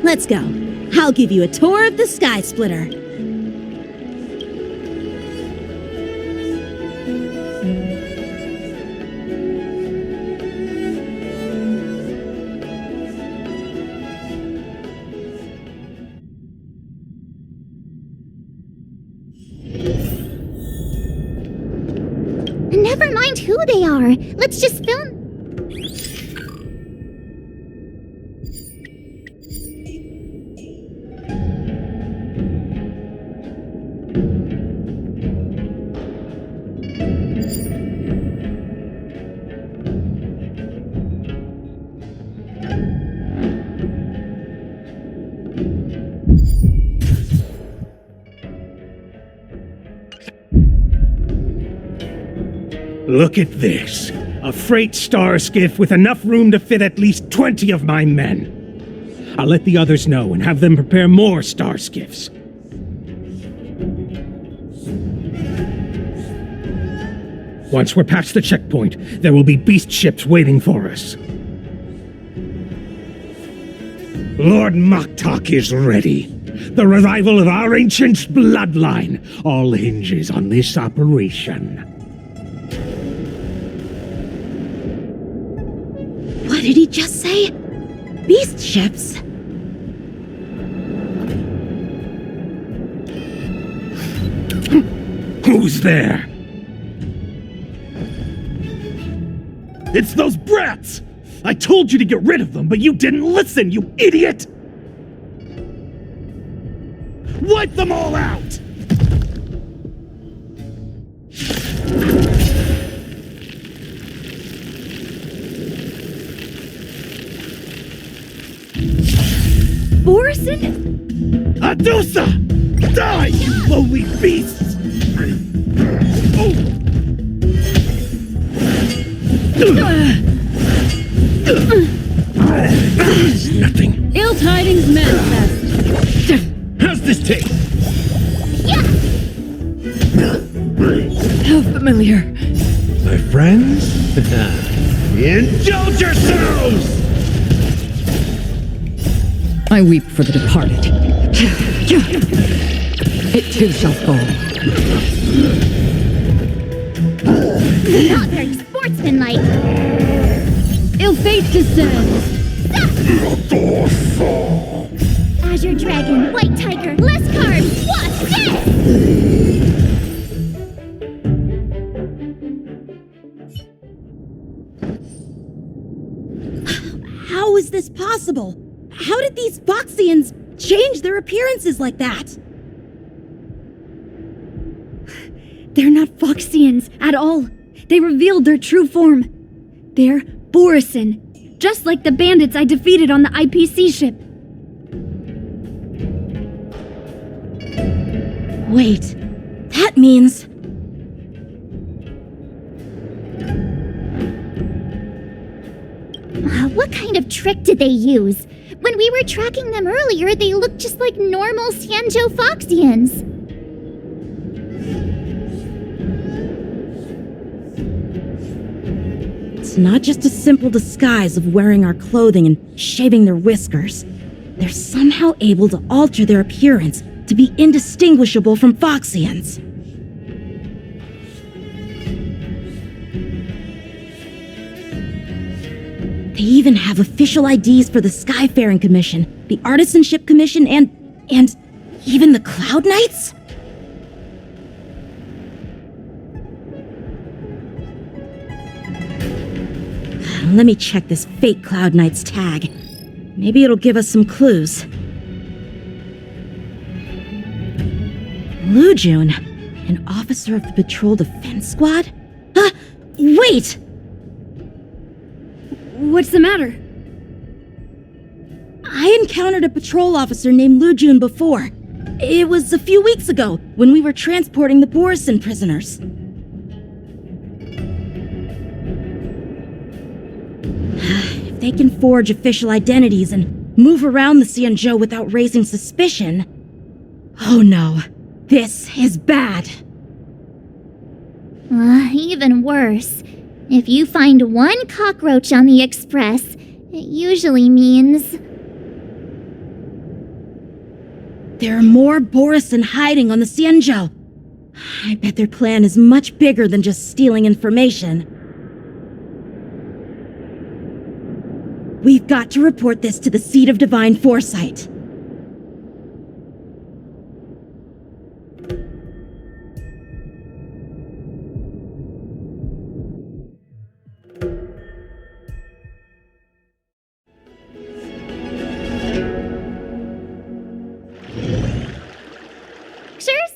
Let's go. I'll give you a tour of the Sky Splitter. Never mind who they are. Let's just film. Look at this. A freight star skiff with enough room to fit at least 20 of my men. I'll let the others know and have them prepare more star skiffs. Once we're past the checkpoint, there will be beast ships waiting for us. Lord Moktok is ready. The revival of our ancient bloodline all hinges on this operation. What did he just say? Beast ships? Who's there? It's those brats! I told you to get rid of them, but you didn't listen, you idiot! Wipe them all out! Borison? Adusa! Die, you lowly beasts! Nothing. Ill tidings manifest. How's this taste? How familiar. My friends? Indulge yourselves! I weep for the departed. It too shall fall. Not very sportsmanlike. Ill fate descends. Azure Dragon, White Tiger, less carbs. What's this? How is this possible? How did these Foxians change their appearances like that? They're not Foxians at all. They revealed their true form. They're Borison, just like the bandits I defeated on the IPC ship. Wait, that means... What kind of trick did they use? When we were tracking them earlier, they looked just like normal Sanjo Foxians. It's not just a simple disguise of wearing our clothing and shaving their whiskers. They're somehow able to alter their appearance to be indistinguishable from Foxians. They even have official IDs for the Skyfaring Commission, the Artisanship Commission, and even the Cloud Knights? Let me check this fake Cloud Knight's tag. Maybe it'll give us some clues. Lujun, an officer of the Patrol Defense Squad? Wait! What's the matter? I encountered a patrol officer named Lujun before. It was a few weeks ago, when we were transporting the Borison prisoners. If they can forge official identities and move around the Xianzhou without raising suspicion... Oh no, this is bad. Even worse. If you find one cockroach on the Express, it usually means... There are more Borisin hiding on the Xianzhou. I bet their plan is much bigger than just stealing information. We've got to report this to the Seat of Divine Foresight. Pictures?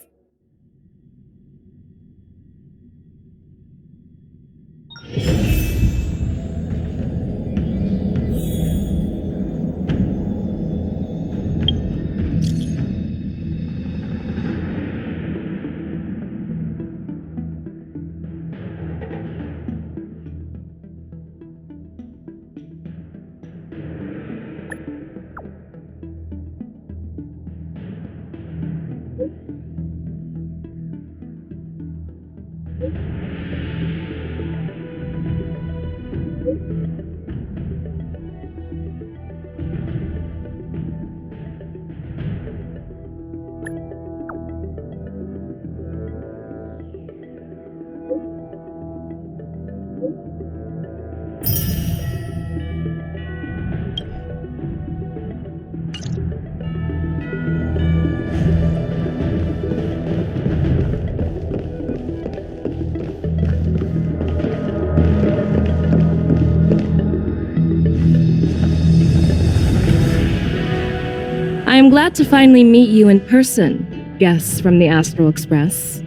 I am glad to finally meet you in person, guests from the Astral Express.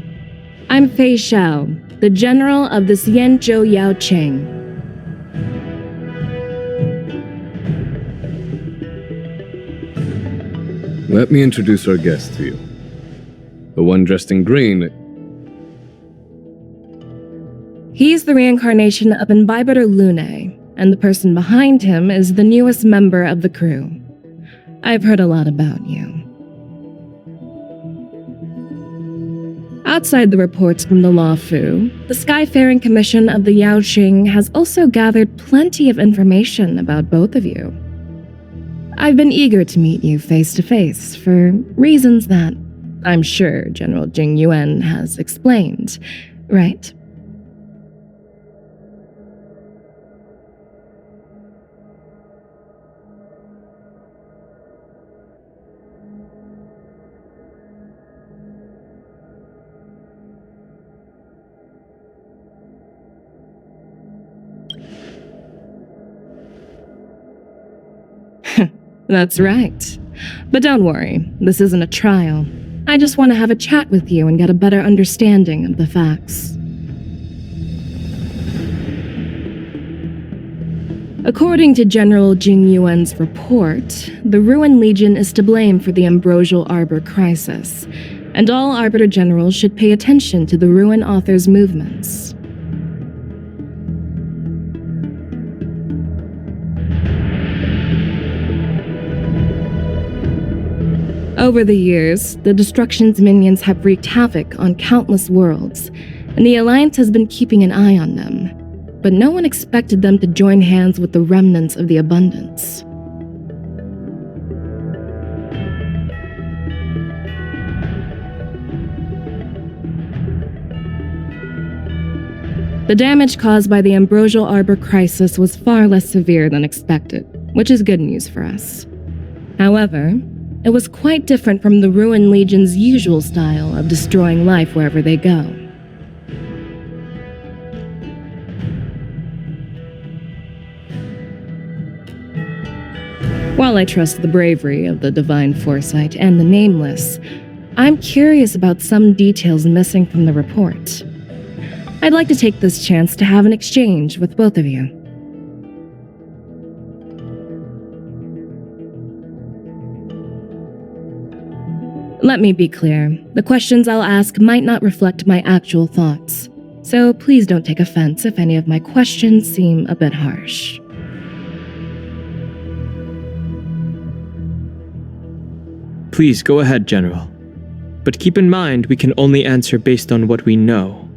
I'm Fei Xiao, the general of the Xianzhou Yaocheng. Let me introduce our guest to you. The one dressed in green. He's the reincarnation of Imbibitor Lune, and the person behind him is the newest member of the crew. I've heard a lot about you. Outside the reports from the Law Fu, the Skyfaring Commission of the Yaoqing has also gathered plenty of information about both of you. I've been eager to meet you face to face for reasons that I'm sure General Jing Yuan has explained, right? That's right. But don't worry, this isn't a trial. I just want to have a chat with you and get a better understanding of the facts. According to General Jing Yuan's report, the Ruin Legion is to blame for the Ambrosial Arbor crisis, and all Arbiter Generals should pay attention to the Ruin Author's movements. Over the years, the Destruction's minions have wreaked havoc on countless worlds, and the Alliance has been keeping an eye on them. But no one expected them to join hands with the remnants of the Abundance. The damage caused by the Ambrosial Arbor crisis was far less severe than expected, which is good news for us. However, it was quite different from the Ruin Legion's usual style of destroying life wherever they go. While I trust the bravery of the Divine Foresight and the Nameless, I'm curious about some details missing from the report. I'd like to take this chance to have an exchange with both of you. Let me be clear, the questions I'll ask might not reflect my actual thoughts, so please don't take offense if any of my questions seem a bit harsh. Please go ahead, General. But keep in mind we can only answer based on what we know.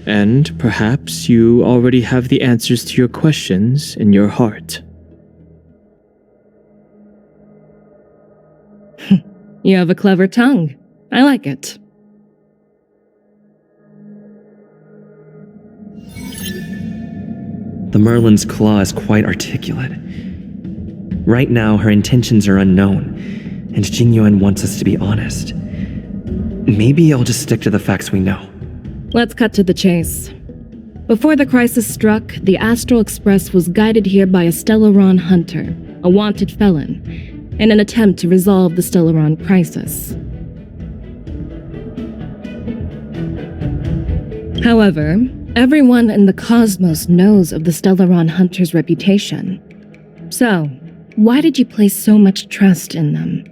And perhaps you already have the answers to your questions in your heart. You have a clever tongue. I like it. The Merlin's claw is quite articulate. Right now, her intentions are unknown, and Jingyuan wants us to be honest. Maybe I'll just stick to the facts we know. Let's cut to the chase. Before the crisis struck, the Astral Express was guided here by a Stellaron hunter, a wanted felon, in an attempt to resolve the Stellaron crisis. However, everyone in the cosmos knows of the Stellaron hunter's reputation. So, why did you place so much trust in them?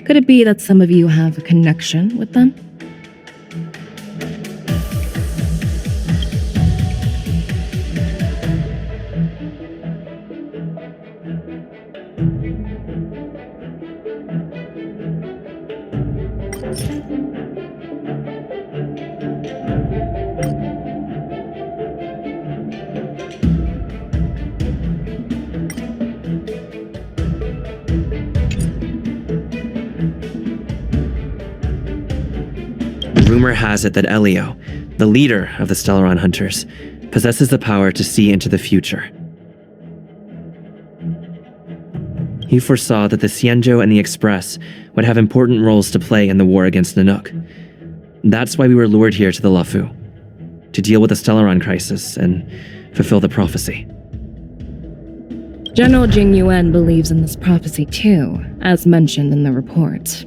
Could it be that some of you have a connection with them? Rumor has it that Elio, the leader of the Stellaron Hunters, possesses the power to see into the future. He foresaw that the Xianzhou and the Express would have important roles to play in the war against Nanook. That's why we were lured here to the Luofu, to deal with the Stellaron crisis and fulfill the prophecy. General Jingyuan believes in this prophecy too, as mentioned in the report.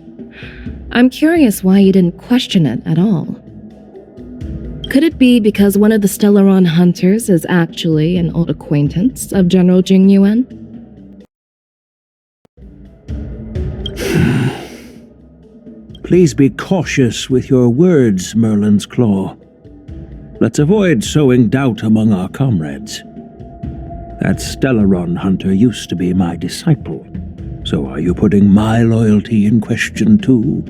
I'm curious why you didn't question it at all. Could it be because one of the Stellaron hunters is actually an old acquaintance of General Jingyuan? Please be cautious with your words, Merlin's Claw. Let's avoid sowing doubt among our comrades. That Stellaron hunter used to be my disciple. So are you putting my loyalty in question too?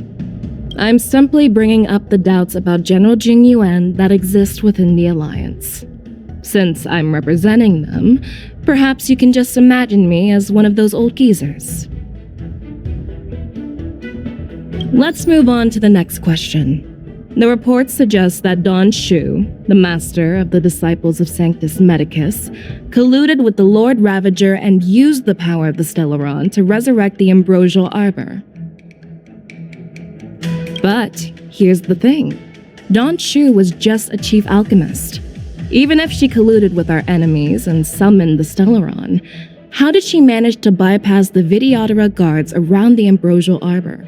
I'm simply bringing up the doubts about General Jingyuan that exist within the Alliance. Since I'm representing them, perhaps you can just imagine me as one of those old geezers. Let's move on to the next question. The report suggests that Don Shu, the master of the Disciples of Sanctus Medicus, colluded with the Lord Ravager and used the power of the Stellaron to resurrect the Ambrosial Arbor. But here's the thing. Don Shu was just a chief alchemist. Even if she colluded with our enemies and summoned the Stellaron, how did she manage to bypass the Videodora guards around the Ambrosial Arbor?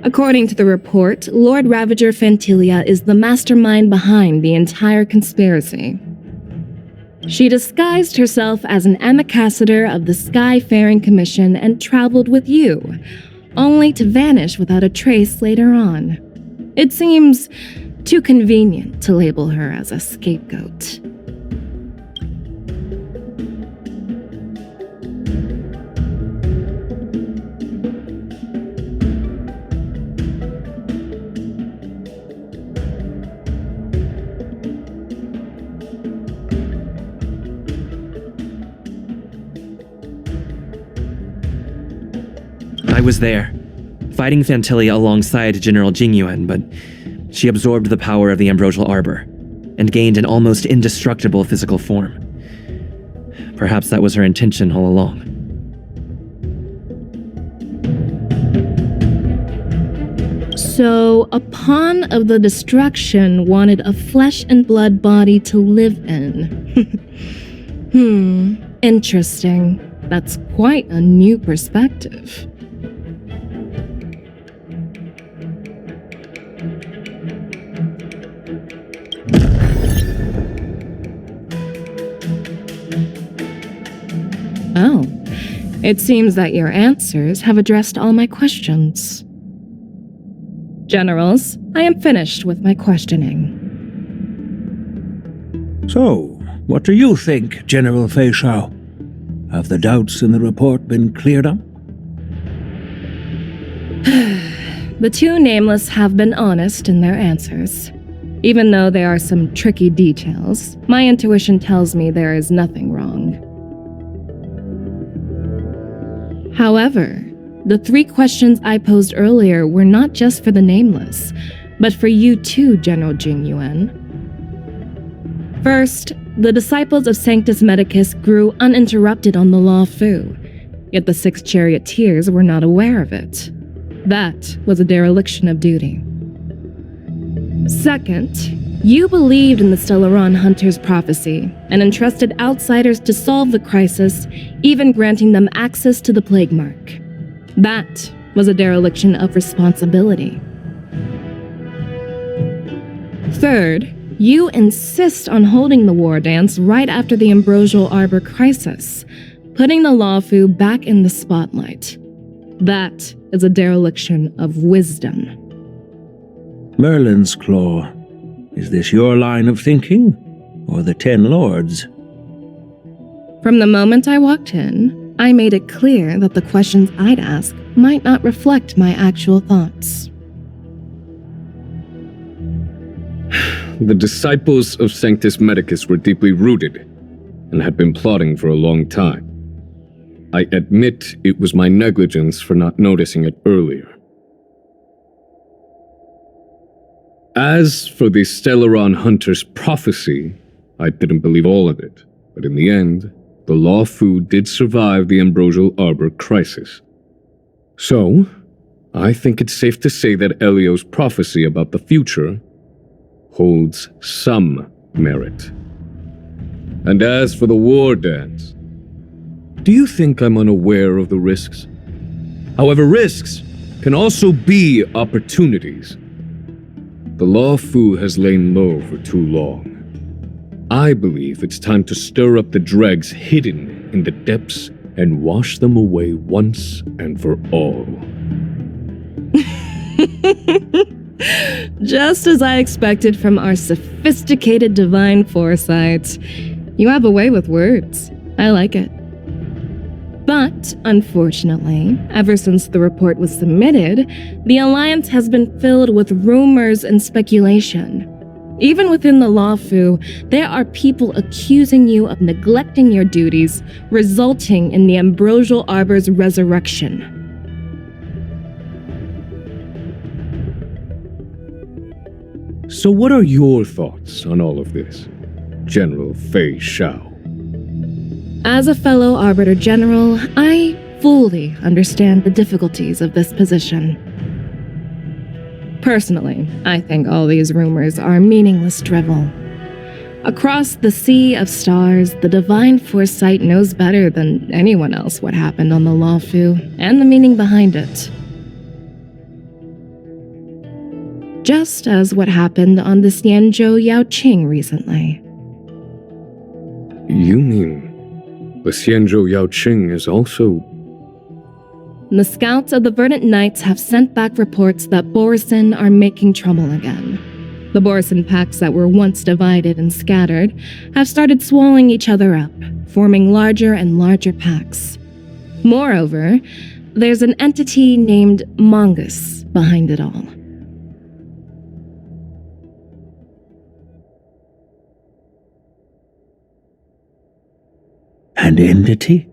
According to the report, Lord Ravager Fantilia is the mastermind behind the entire conspiracy. She disguised herself as an ambassador of the Skyfaring Commission and traveled with you, only to vanish without a trace later on. It seems too convenient to label her as a scapegoat. I was there, fighting Fantilia alongside General Jingyuan, but she absorbed the power of the Ambrosial Arbor and gained an almost indestructible physical form. Perhaps that was her intention all along. So, a pawn of the destruction wanted a flesh and blood body to live in. Interesting. That's quite a new perspective. Oh, it seems that your answers have addressed all my questions. Generals, I am finished with my questioning. So, what do you think, General Fei Shao? Have the doubts in the report been cleared up? The two nameless have been honest in their answers. Even though there are some tricky details, my intuition tells me there is nothing wrong. However, the 3 questions I posed earlier were not just for the nameless, but for you too, General Jingyuan. First, the disciples of Sanctus Medicus grew uninterrupted on the Law Fu, yet the 6 charioteers were not aware of it. That was a dereliction of duty. Second, you believed in the Stellaron Hunter's prophecy and entrusted outsiders to solve the crisis, even granting them access to the Plague Mark. That was a dereliction of responsibility. Third, you insist on holding the war dance right after the Ambrosial Arbor crisis, putting the Lawfu back in the spotlight. That is a dereliction of wisdom. Merlin's Claw, is this your line of thinking, or the 10 Lords? From the moment I walked in, I made it clear that the questions I'd ask might not reflect my actual thoughts. The disciples of Sanctus Medicus were deeply rooted and had been plotting for a long time. I admit it was my negligence for not noticing it earlier. As for the Stellaron Hunter's prophecy, I didn't believe all of it, but in the end, the Law Fu did survive the Ambrosial Arbor crisis. So, I think it's safe to say that Elio's prophecy about the future holds some merit. And as for the war dance, do you think I'm unaware of the risks? However, risks can also be opportunities. The Law Fu has lain low for too long. I believe it's time to stir up the dregs hidden in the depths and wash them away once and for all. Just as I expected from our sophisticated divine foresight. You have a way with words. I like it. But, unfortunately, ever since the report was submitted, the Alliance has been filled with rumors and speculation. Even within the Law Fu, there are people accusing you of neglecting your duties, resulting in the Ambrosial Arbor's resurrection. So what are your thoughts on all of this, General Fei Shao? As a fellow Arbiter General, I fully understand the difficulties of this position. Personally, I think all these rumors are meaningless drivel. Across the sea of stars, the divine foresight knows better than anyone else what happened on the Law Fu and the meaning behind it. Just as what happened on the Xianzhou Yaoqing recently. You mean the Xianzhou Yaoqing is also... The scouts of the Verdant Knights have sent back reports that Borisin are making trouble again. The Borisin packs that were once divided and scattered have started swallowing each other up, forming larger and larger packs. Moreover, there's an entity named Mongus behind it all. An entity?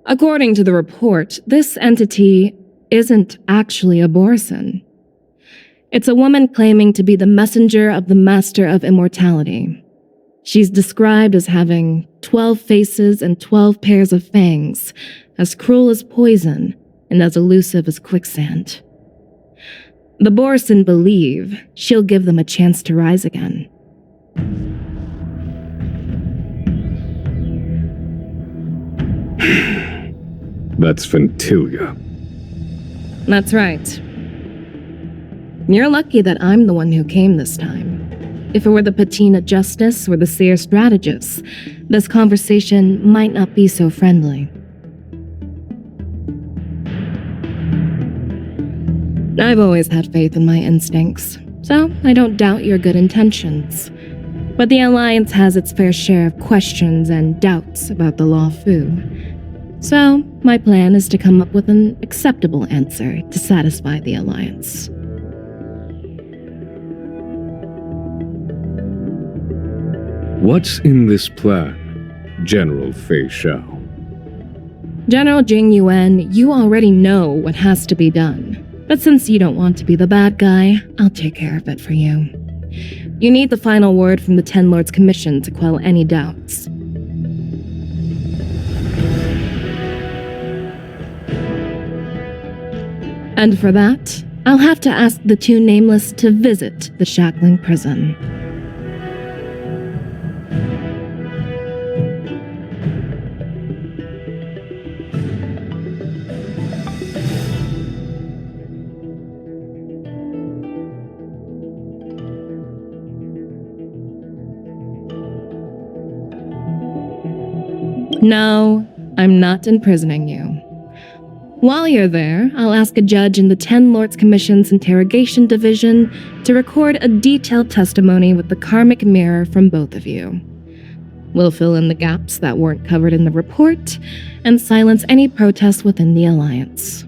According to the report, this entity isn't actually a Borisin. It's a woman claiming to be the messenger of the Master of Immortality. She's described as having 12 faces and 12 pairs of fangs, as cruel as poison and as elusive as quicksand. The Borisin believe she'll give them a chance to rise again. That's Ventilia. That's right. You're lucky that I'm the one who came this time. If it were the Patina Justice or the Seer Strategist, this conversation might not be so friendly. I've always had faith in my instincts, so I don't doubt your good intentions. But the Alliance has its fair share of questions and doubts about the Law Fu. So, my plan is to come up with an acceptable answer to satisfy the Alliance. What's in this plan, General Fei Xiao? General Jing Yuan, you already know what has to be done. But since you don't want to be the bad guy, I'll take care of it for you. You need the final word from the Ten Lords Commission to quell any doubts. And for that, I'll have to ask the two Nameless to visit the Shackling prison. No, I'm not imprisoning you. While you're there, I'll ask a judge in the Ten Lords Commission's Interrogation Division to record a detailed testimony with the karmic mirror from both of you. We'll fill in the gaps that weren't covered in the report and silence any protests within the Alliance.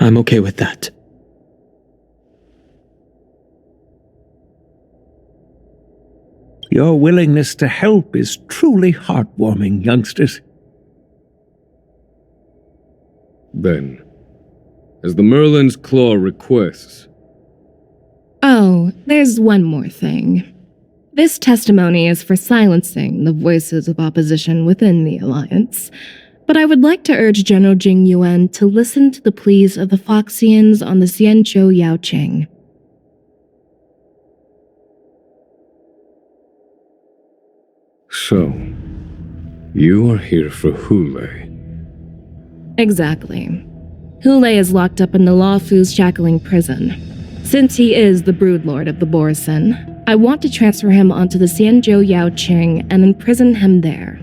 I'm okay with that. Your willingness to help is truly heartwarming, youngsters. Then, as the Merlin's Claw requests... Oh, there's one more thing. This testimony is for silencing the voices of opposition within the Alliance, but I would like to urge General Jing Yuan to listen to the pleas of the Foxians on the Xianzhou Yaoqing. So, you are here for Hule. Exactly. Hule is locked up in the Law Fu's Shackling prison. Since he is the broodlord of the Borisin, I want to transfer him onto the Xianzhou Yaoqing and imprison him there.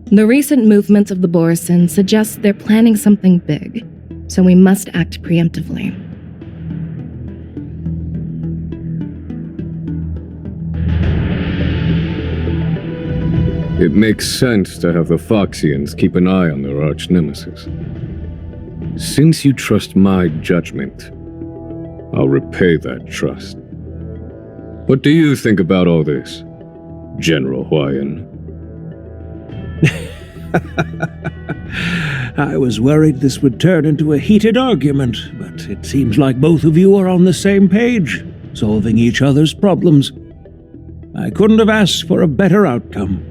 The recent movements of the Borisin suggest they're planning something big, so we must act preemptively. It makes sense to have the Foxians keep an eye on their arch-nemesis. Since you trust my judgment, I'll repay that trust. What do you think about all this, General Huayan? I was worried this would turn into a heated argument, but it seems like both of you are on the same page, solving each other's problems. I couldn't have asked for a better outcome.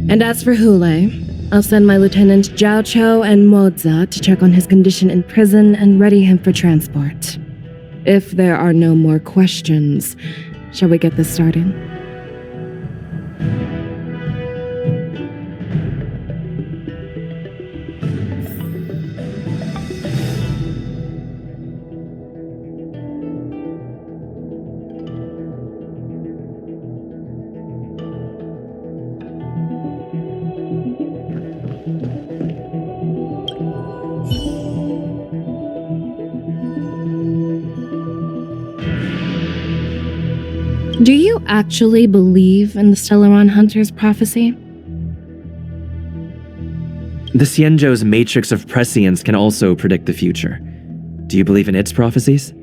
And as for Hule, I'll send my Lieutenants Zhao Chou and Moza to check on his condition in prison and ready him for transport. If there are no more questions, shall we get this started? Do you actually believe in the Stellaron Hunter's prophecy? The Xianzhou's matrix of prescience can also predict the future. Do you believe in its prophecies?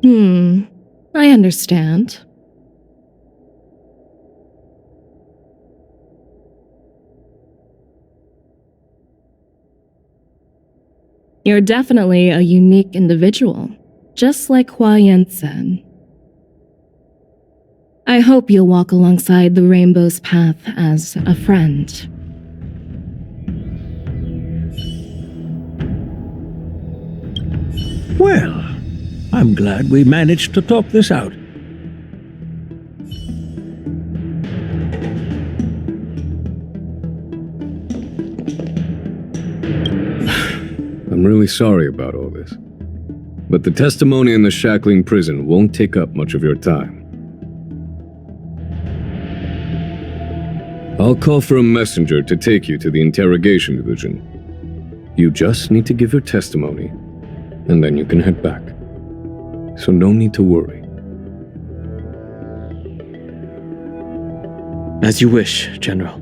I understand. You're definitely a unique individual, just like Huayan said. I hope you'll walk alongside the Rainbow's path as a friend. Well, I'm glad we managed to talk this out. I'm really sorry about all this. But the testimony in the Shackling prison won't take up much of your time. I'll call for a messenger to take you to the interrogation division. You just need to give your testimony, and then you can head back. So no need to worry. As you wish, General.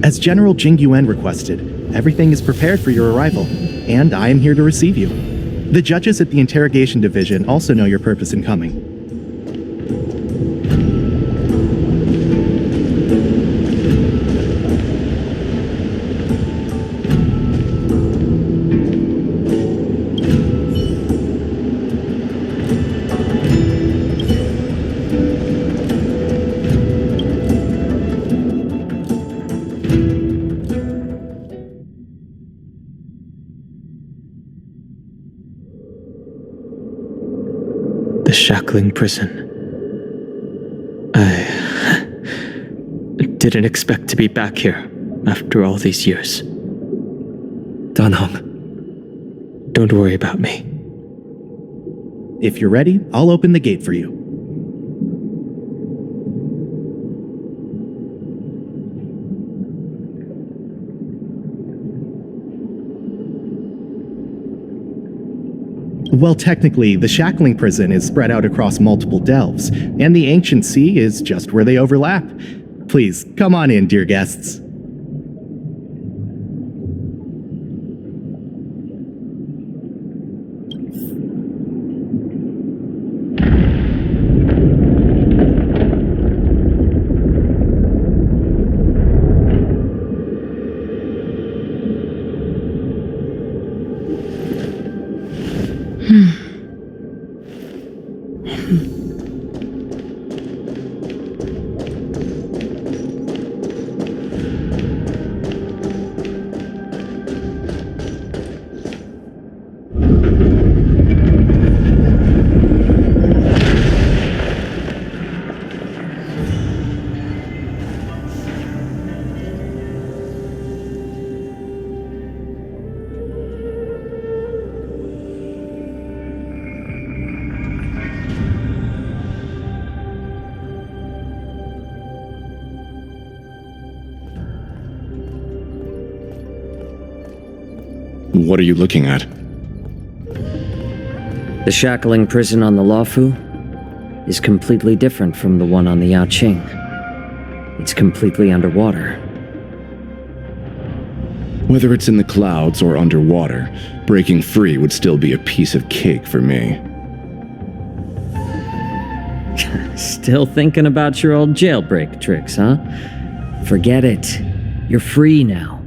As General Jing Yuan requested, everything is prepared for your arrival, and I am here to receive you. The judges at the interrogation division also know your purpose in coming. The shackling prison. I didn't expect to be back here after all these years. Danhong. Don't worry about me. If you're ready, I'll open the gate for you. Well, technically, the shackling prison is spread out across multiple delves, and the ancient sea is just where they overlap. Please, come on in, dear guests. What are you looking at? The shackling prison on the Luofu is completely different from the one on the Yaoqing. It's completely underwater. Whether it's in the clouds or underwater, breaking free would still be a piece of cake for me. Still thinking about your old jailbreak tricks, huh? Forget it. You're free now.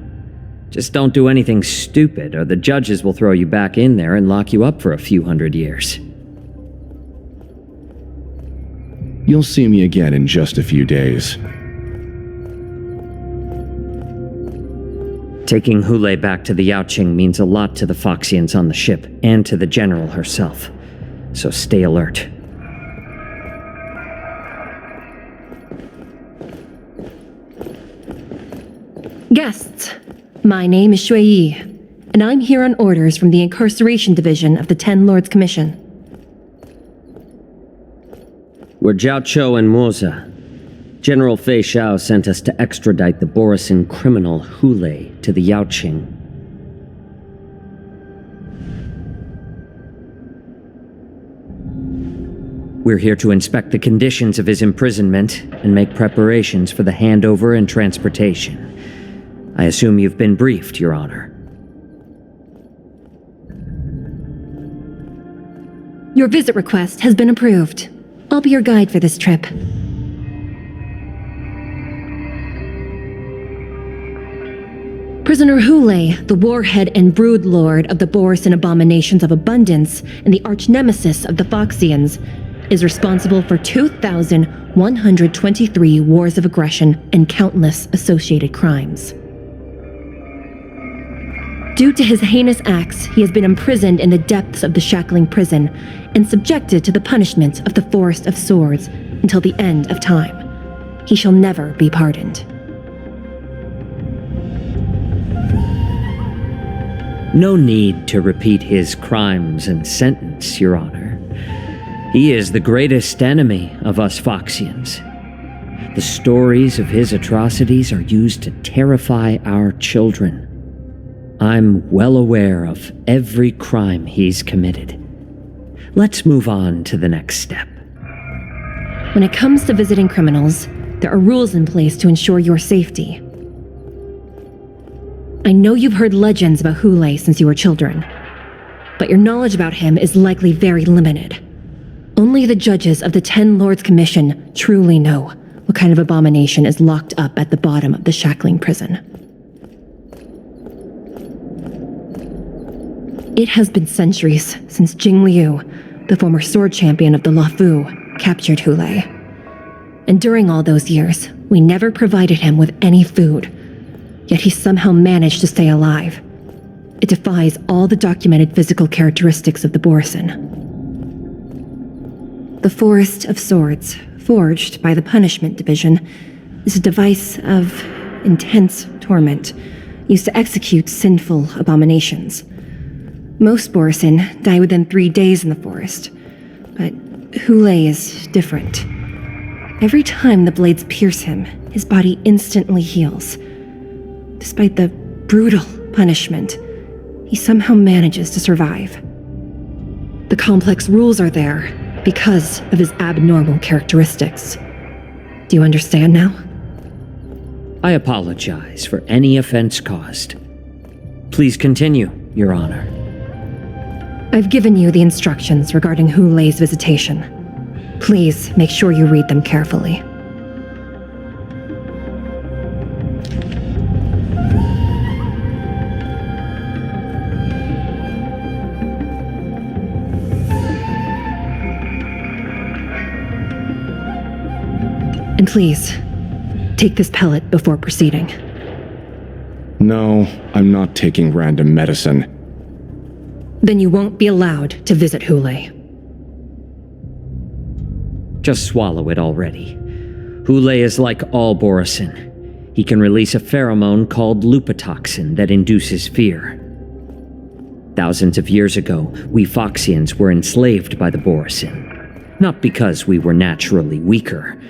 Just don't do anything stupid, or the judges will throw you back in there and lock you up for a few hundred years. You'll see me again in just a few days. Taking Hule back to the Yaoqing means a lot to the Foxians on the ship, and to the General herself. So stay alert. Guests, my name is Shui Yi, and I'm here on orders from the Incarceration Division of the Ten Lords Commission. We're Jiao Cho and Moza. General Fei Xiao sent us to extradite the Borisin criminal Hule to the Yaoqing. We're here to inspect the conditions of his imprisonment and make preparations for the handover and transportation. I assume you've been briefed, Your Honor. Your visit request has been approved. I'll be your guide for this trip. Prisoner Hule, the warhead and brood lord of the Borisin abominations of abundance and the arch nemesis of the Foxians, is responsible for 2,123 wars of aggression and countless associated crimes. Due to his heinous acts, he has been imprisoned in the depths of the shackling prison and subjected to the punishment of the Forest of Swords until the end of time. He shall never be pardoned. No need to repeat his crimes and sentence, Your Honor. He is the greatest enemy of us Foxians. The stories of his atrocities are used to terrify our children. I'm well aware of every crime he's committed. Let's move on to the next step. When it comes to visiting criminals, there are rules in place to ensure your safety. I know you've heard legends about Hule since you were children, but your knowledge about him is likely very limited. Only the judges of the 10 Lords Commission truly know what kind of abomination is locked up at the bottom of the shackling prison. It has been centuries since Jing Liu, the former sword champion of the Luofu, captured Hule. And during all those years, we never provided him with any food. Yet he somehow managed to stay alive. It defies all the documented physical characteristics of the Borisin. The Forest of Swords, forged by the Punishment Division, is a device of intense torment, used to execute sinful abominations. Most Borisin die within 3 days in the forest, but Hule is different. Every time the blades pierce him, his body instantly heals. Despite the brutal punishment, he somehow manages to survive. The complex rules are there because of his abnormal characteristics. Do you understand now? I apologize for any offense caused. Please continue, Your Honor. I've given you the instructions regarding Hule's visitation. Please make sure you read them carefully. And please, take this pellet before proceeding. No, I'm not taking random medicine. Then you won't be allowed to visit Hule. Just swallow it already. Hule is like all Borisin. He can release a pheromone called lupatoxin that induces fear. Thousands of years ago, we Foxians were enslaved by the Borisin. Not because we were naturally weaker,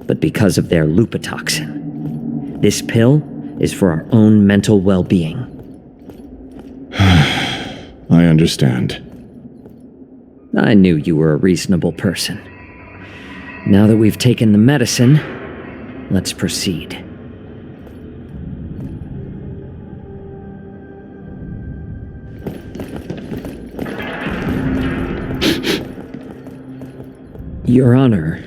but because of their lupatoxin. This pill is for our own mental well-being. I understand. I knew you were a reasonable person. Now that we've taken the medicine, let's proceed. Your Honor.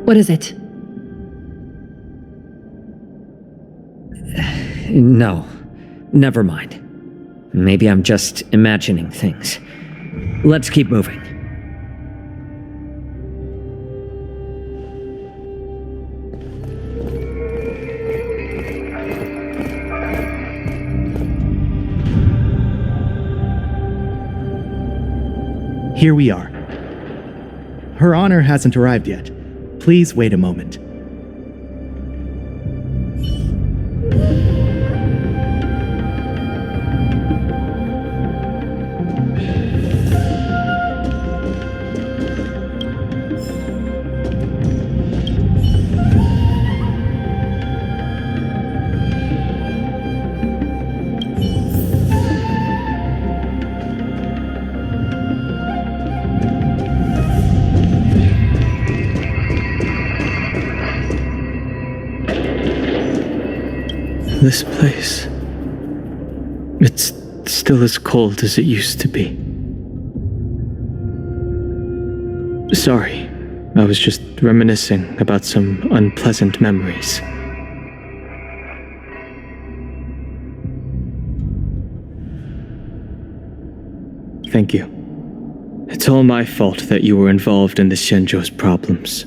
What is it? No, never mind. Maybe I'm just imagining things. Let's keep moving. Here we are. Her Honor hasn't arrived yet. Please wait a moment. This place. It's still as cold as it used to be. Sorry, I was just reminiscing about some unpleasant memories. Thank you. It's all my fault that you were involved in the Xianzhou's problems.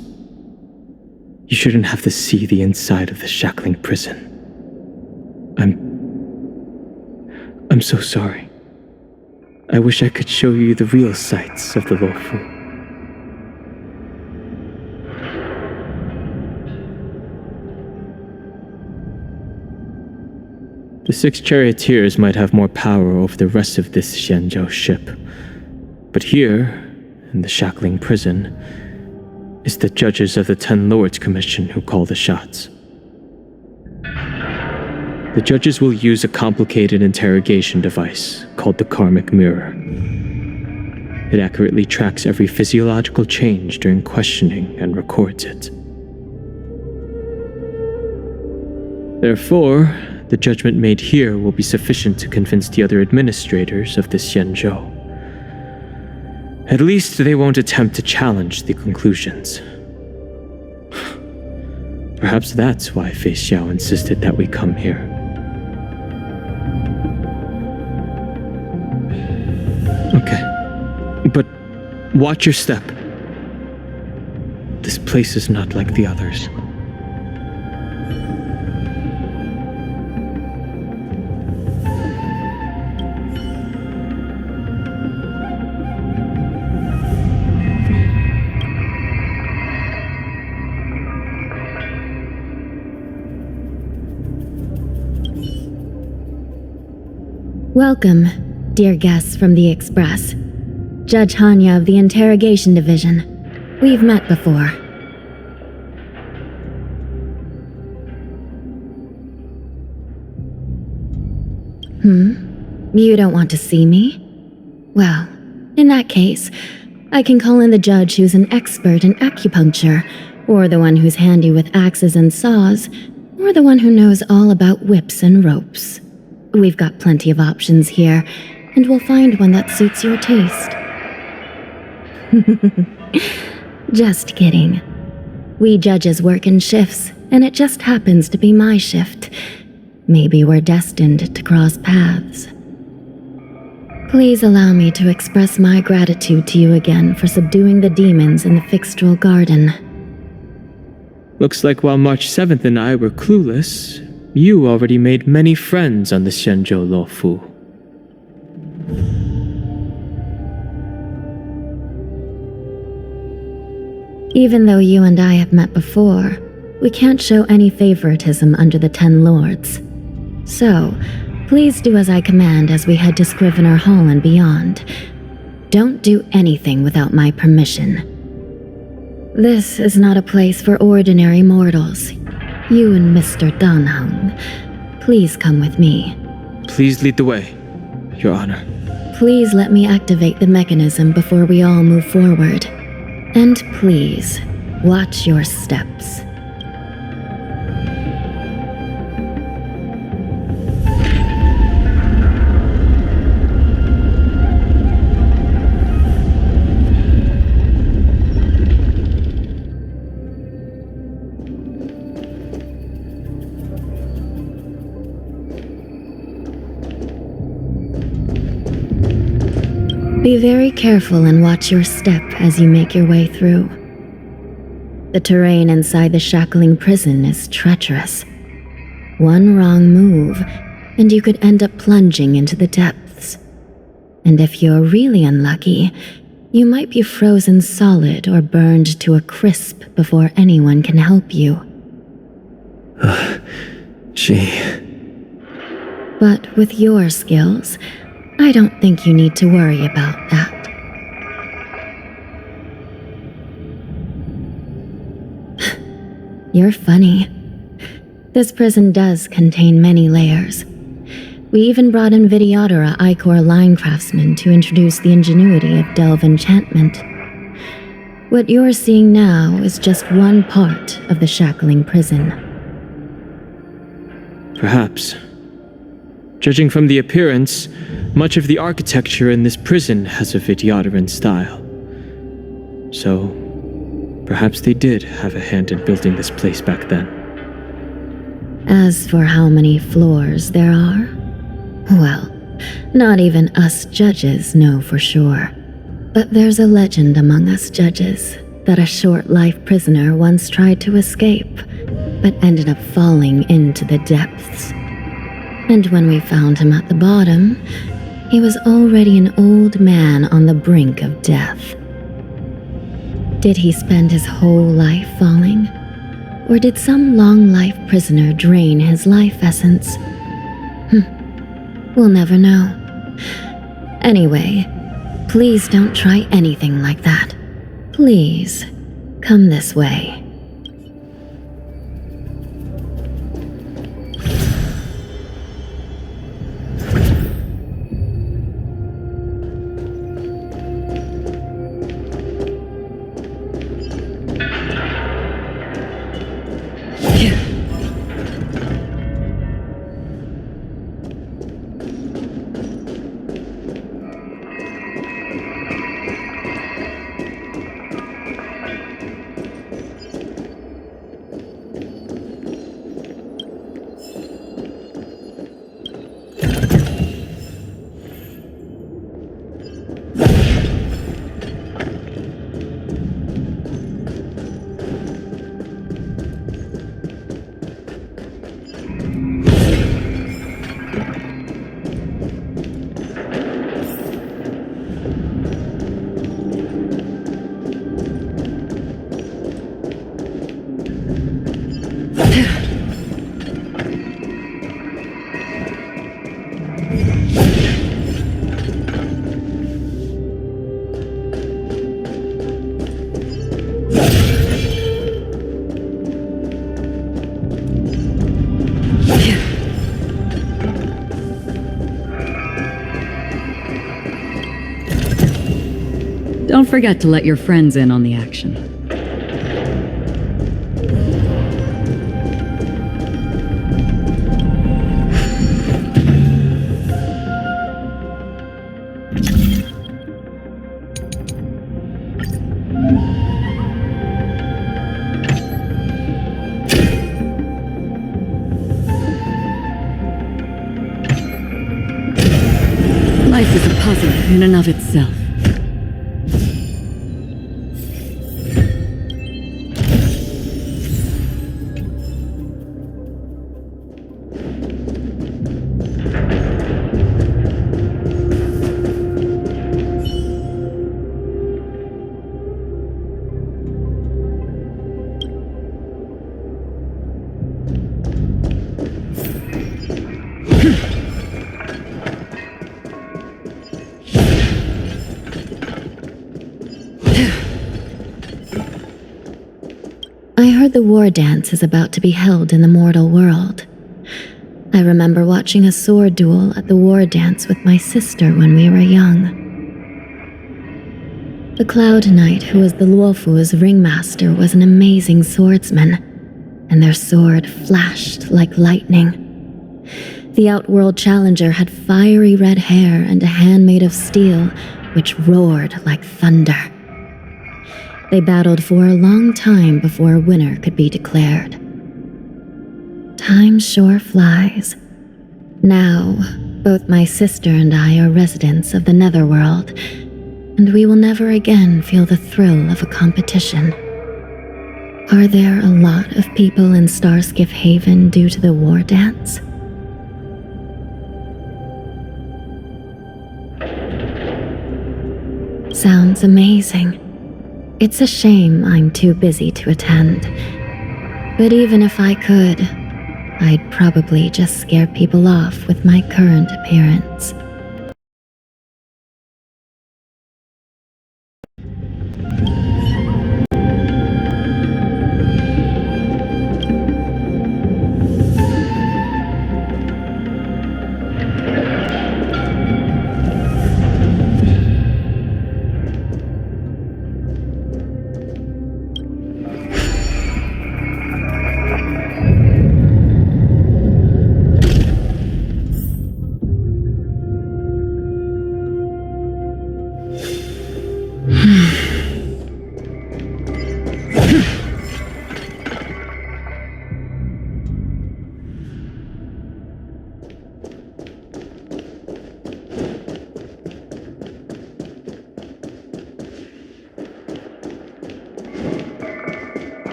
You shouldn't have to see the inside of the shackling prison. I'm so sorry. I wish I could show you the real sights of the Luofu. The 6 charioteers might have more power over the rest of this Xianzhou ship. But here, in the shackling prison, is the judges of the 10 Lords Commission who call the shots. The judges will use a complicated interrogation device called the Karmic Mirror. It accurately tracks every physiological change during questioning and records it. Therefore, the judgment made here will be sufficient to convince the other administrators of this Xianzhou. At least they won't attempt to challenge the conclusions. Perhaps that's why Fei Xiao insisted that we come here. Okay. But watch your step. This place is not like the others. Welcome, dear guests from the Express. Judge Hanya of the Interrogation Division. We've met before. You don't want to see me? Well, in that case, I can call in the judge who's an expert in acupuncture, or the one who's handy with axes and saws, or the one who knows all about whips and ropes. We've got plenty of options here, and we'll find one that suits your taste. Just kidding. We judges work in shifts, and it just happens to be my shift. Maybe we're destined to cross paths. Please allow me to express my gratitude to you again for subduing the demons in the Fixtral Garden. Looks like while March 7th and I were clueless, you already made many friends on the Xianzhou Luofu. Even though you and I have met before, we can't show any favoritism under the 10 Lords. So, please do as I command as we head to Scrivener Hall and beyond. Don't do anything without my permission. This is not a place for ordinary mortals. You and Mr. Danheng, please come with me. Please lead the way, Your Honor. Please let me activate the mechanism before we all move forward. And please, watch your steps. Be very careful and watch your step as you make your way through. The terrain inside the shackling prison is treacherous. One wrong move, and you could end up plunging into the depths. And if you're really unlucky, you might be frozen solid or burned to a crisp before anyone can help you. Gee. But with your skills, I don't think you need to worry about that. You're funny. This prison does contain many layers. We even brought in Videodora Icor line craftsmen to introduce the ingenuity of Delve enchantment. What you're seeing now is just one part of the shackling prison. Perhaps. Judging from the appearance, much of the architecture in this prison has a Vidyadoran style. So, perhaps they did have a hand in building this place back then. As for how many floors there are, well, not even us judges know for sure. But there's a legend among us judges that a short-life prisoner once tried to escape, but ended up falling into the depths. And when we found him at the bottom, he was already an old man on the brink of death. Did he spend his whole life falling? Or did some long-life prisoner drain his life essence? We'll never know. Anyway, please don't try anything like that. Please, come this way. Don't forget to let your friends in on the action. Life is a puzzle in and of itself. I heard the war dance is about to be held in the mortal world. I remember watching a sword duel at the war dance with my sister when we were young. The Cloud Knight, who was the Luofu's ringmaster, was an amazing swordsman, and their sword flashed like lightning. The Outworld Challenger had fiery red hair and a hand made of steel, which roared like thunder. They battled for a long time before a winner could be declared. Time sure flies. Now, both my sister and I are residents of the Netherworld, and we will never again feel the thrill of a competition. Are there a lot of people in Starskiff Haven due to the war dance? Sounds amazing. It's a shame I'm too busy to attend. But even if I could, I'd probably just scare people off with my current appearance.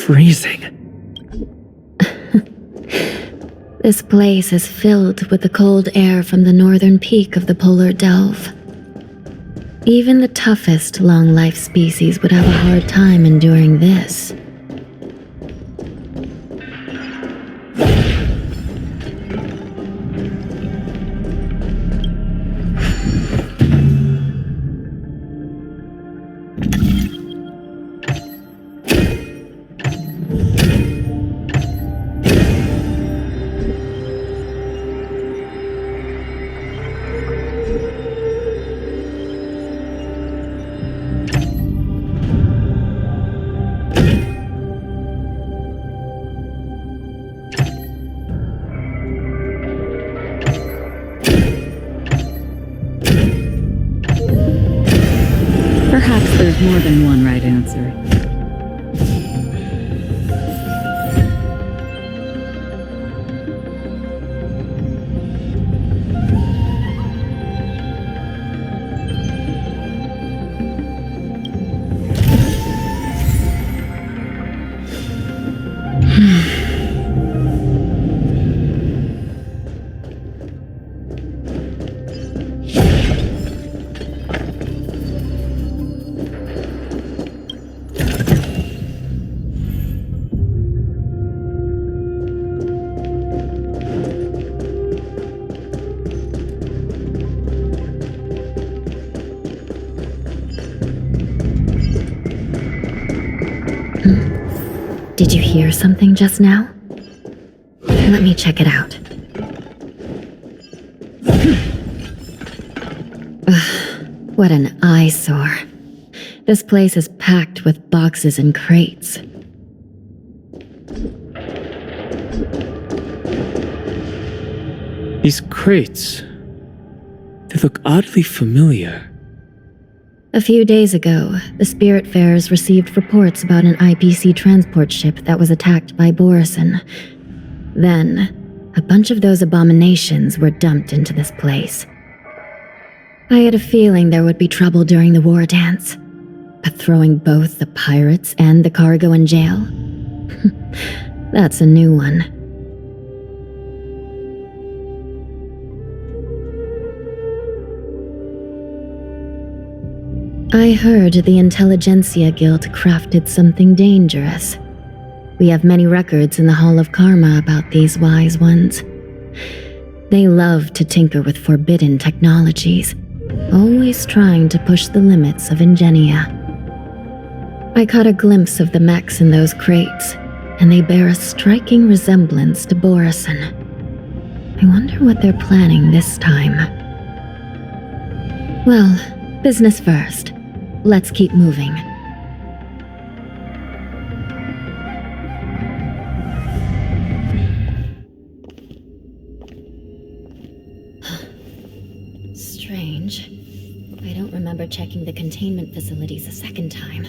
freezing. This place is filled with the cold air from the northern peak of the polar delve. Even the toughest long-life species would have a hard time enduring this. Perhaps there's more than one right answer. Did you hear something just now? Let me check it out. Ugh, what an eyesore. This place is packed with boxes and crates. These crates, they look oddly familiar. A few days ago, the Spiritfarers received reports about an IPC transport ship that was attacked by Borison. Then, a bunch of those abominations were dumped into this place. I had a feeling there would be trouble during the war dance, but throwing both the pirates and the cargo in jail? That's a new one. I heard the Intelligentsia Guild crafted something dangerous. We have many records in the Hall of Karma about these wise ones. They love to tinker with forbidden technologies, always trying to push the limits of Ingenia. I caught a glimpse of the mechs in those crates, and they bear a striking resemblance to Borison. I wonder what they're planning this time. Well, business first. Let's keep moving. Strange. I don't remember checking the containment facilities a second time.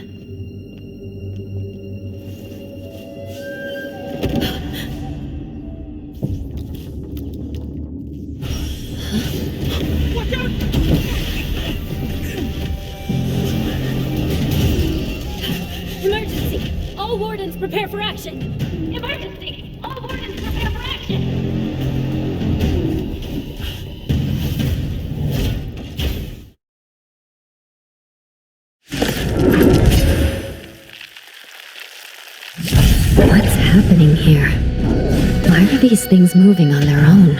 Watch out! Emergency! All wardens prepare for action! Emergency! All wardens prepare for action! What's happening here? Why are these things moving on their own?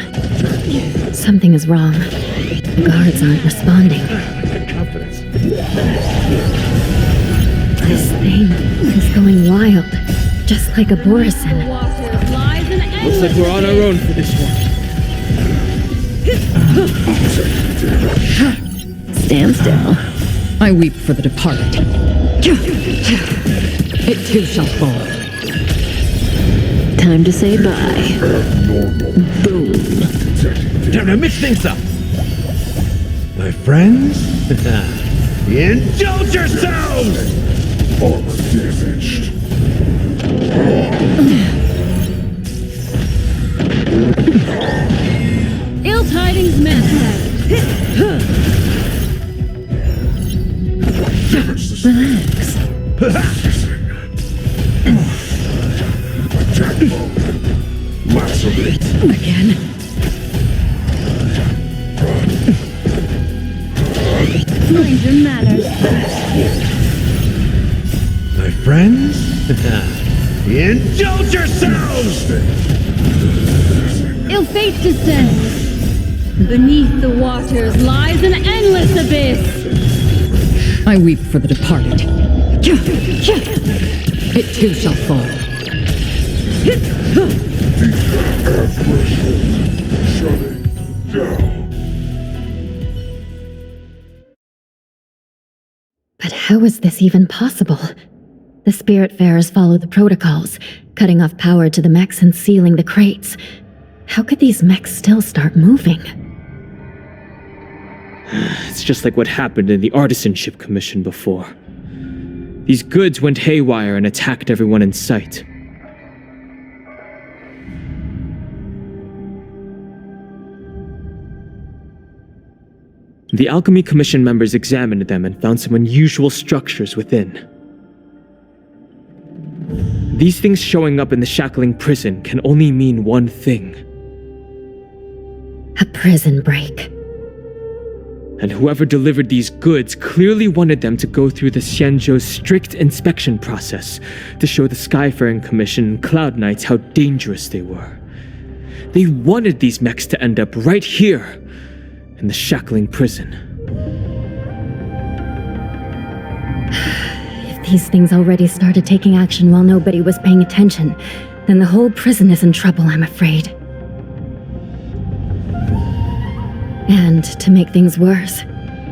Something is wrong. The guards aren't responding. This thing is going wild, just like a Borison. Looks like we're on our own for this one. Stand still. I weep for the departed. It too shall fall. Time to say bye. Boom. Time to mix things up. My friends, indulge yourselves! Armor damaged. Ill tidings meant. Relax. friends? Indulge yourselves! Ill fate descends. Beneath the waters lies an endless abyss. I weep for the departed. It too shall fall. Shutting down. But how is this even possible? The Spiritfarers follow the protocols, cutting off power to the mechs and sealing the crates. How could these mechs still start moving? It's just like what happened in the Artisanship Commission before. These goods went haywire and attacked everyone in sight. The Alchemy Commission members examined them and found some unusual structures within. These things showing up in the Shackling prison can only mean one thing. A prison break. And whoever delivered these goods clearly wanted them to go through the Xianzhou's strict inspection process to show the Skyfaring Commission and Cloud Knights how dangerous they were. They wanted these mechs to end up right here, in the Shackling prison. If these things already started taking action while nobody was paying attention, then the whole prison is in trouble, I'm afraid. And to make things worse,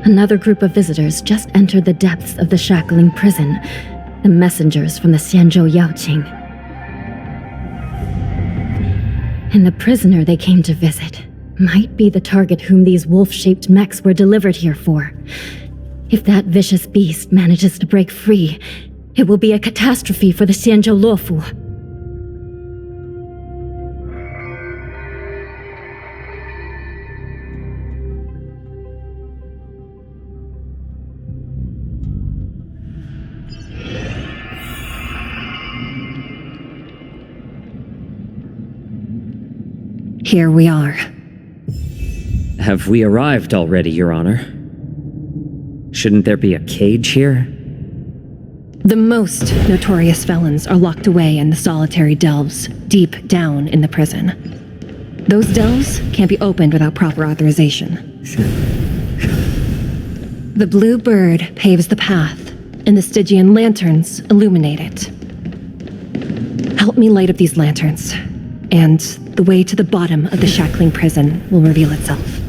another group of visitors just entered the depths of the Shackling prison, the messengers from the Xianzhou Yaoqing. And the prisoner they came to visit might be the target whom these wolf-shaped mechs were delivered here for. If that vicious beast manages to break free, it will be a catastrophe for the Xianzhou Luofu. Here we are. Have we arrived already, Your Honor? Shouldn't there be a cage here? The most notorious felons are locked away in the solitary delves, deep down in the prison. Those delves can't be opened without proper authorization. The blue bird paves the path, and the Stygian lanterns illuminate it. Help me light up these lanterns, and the way to the bottom of the Shackling prison will reveal itself.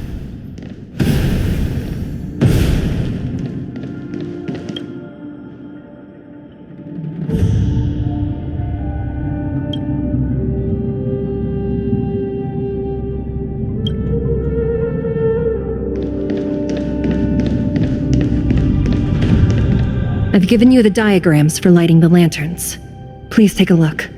I've given you the diagrams for lighting the lanterns. Please take a look.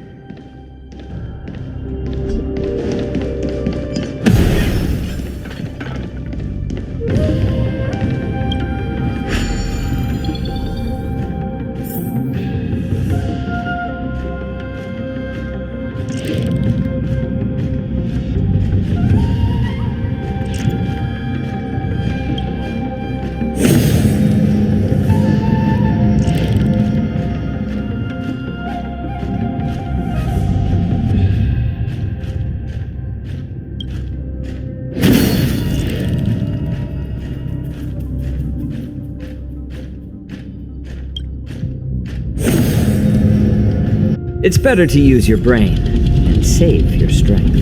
It's better to use your brain and save your strength.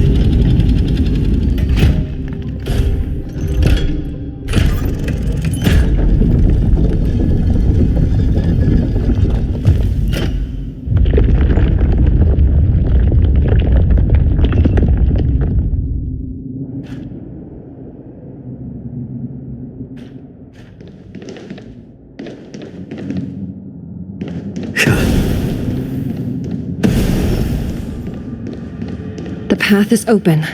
The path is open.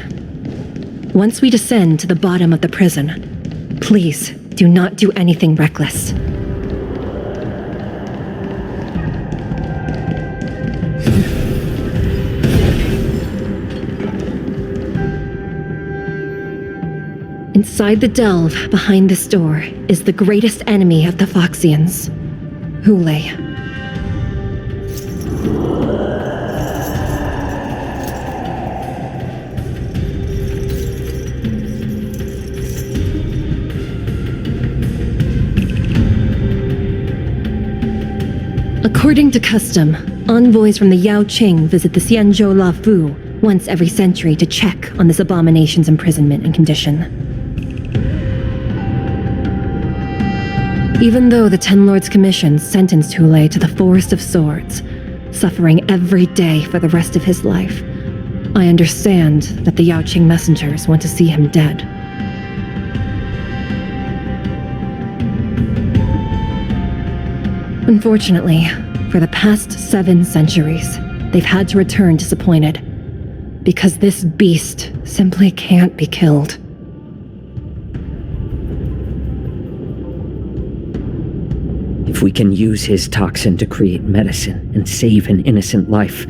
Once we descend to the bottom of the prison, please do not do anything reckless. Inside the delve behind this door is the greatest enemy of the Foxians, Hule. According to custom, envoys from the Yao Qing visit the Xianzhou La Fu once every century to check on this abomination's imprisonment and condition. Even though the Ten Lords Commission sentenced Hule to the Forest of Swords, suffering every day for the rest of his life, I understand that the Yao Qing messengers want to see him dead. Unfortunately, for the past 7 centuries, they've had to return disappointed, because this beast simply can't be killed. If we can use his toxin to create medicine and save an innocent life,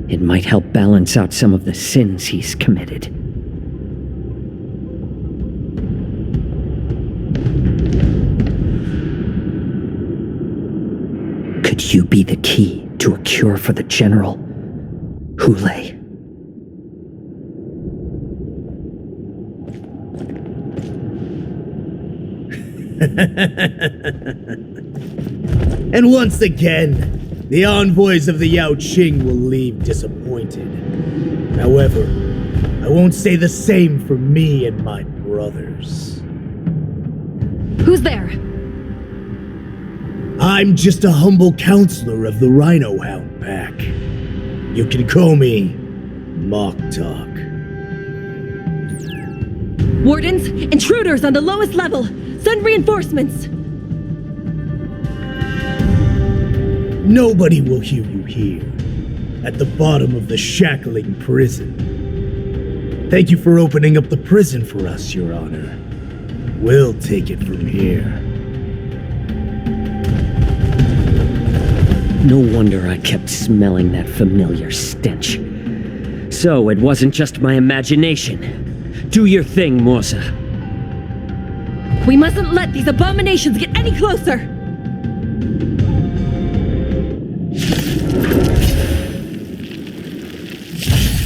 it might help balance out some of the sins he's committed. Could you be the key to a cure for the General, Hule? And once again, the envoys of the Yao Qing will leave disappointed. However, I won't say the same for me and my brothers. Who's there? I'm just a humble counselor of the Rhino Hound Pack. You can call me Mock Talk. Wardens, intruders on the lowest level! Send reinforcements! Nobody will hear you here, at the bottom of the shackling prison. Thank you for opening up the prison for us, Your Honor. We'll take it from here. No wonder I kept smelling that familiar stench. So it wasn't just my imagination. Do your thing, Morsa. We mustn't let these abominations get any closer!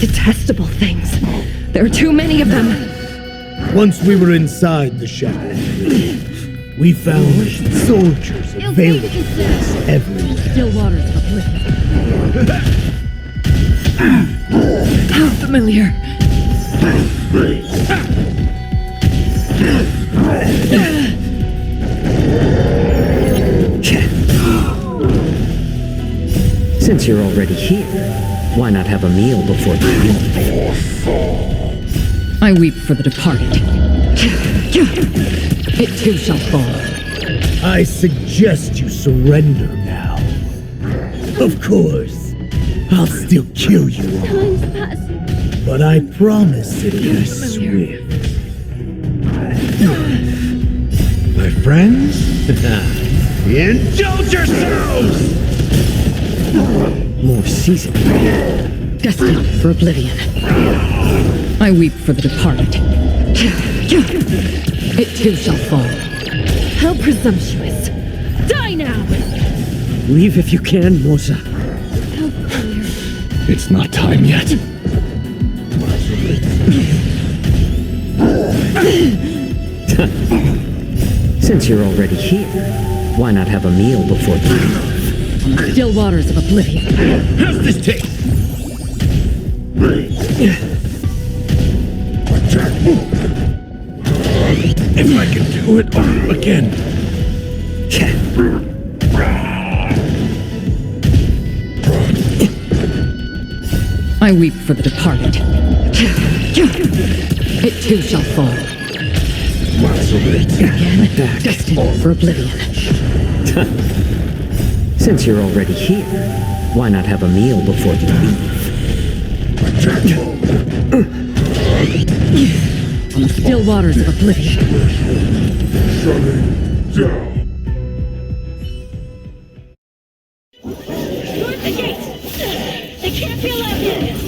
Detestable things. There are too many of them. Once we were inside the shackling prison, we found soldiers available to us everywhere. Still waters of oblivion. How familiar. Since you're already here, why not have a meal before you leave? I weep for the departed. It too shall fall. I suggest you surrender now. Of course, I'll still kill you all. But I promise it'll be swift. My friends, indulge yourselves! More seasoned. Destined for oblivion. I weep for the departed. It too shall fall. How presumptuous. Die now! Leave if you can, Morsa. How familiar. It's not time yet. Since you're already here, why not have a meal before you leave? Still waters of oblivion. How's this taste? If I can do it all again. I weep for the departed. It too shall fall. Again, destined for oblivion. Since you're already here, why not have a meal before you leave? On the still waters of oblivion. Shutting down. Guard the gate! They can't be allowed in!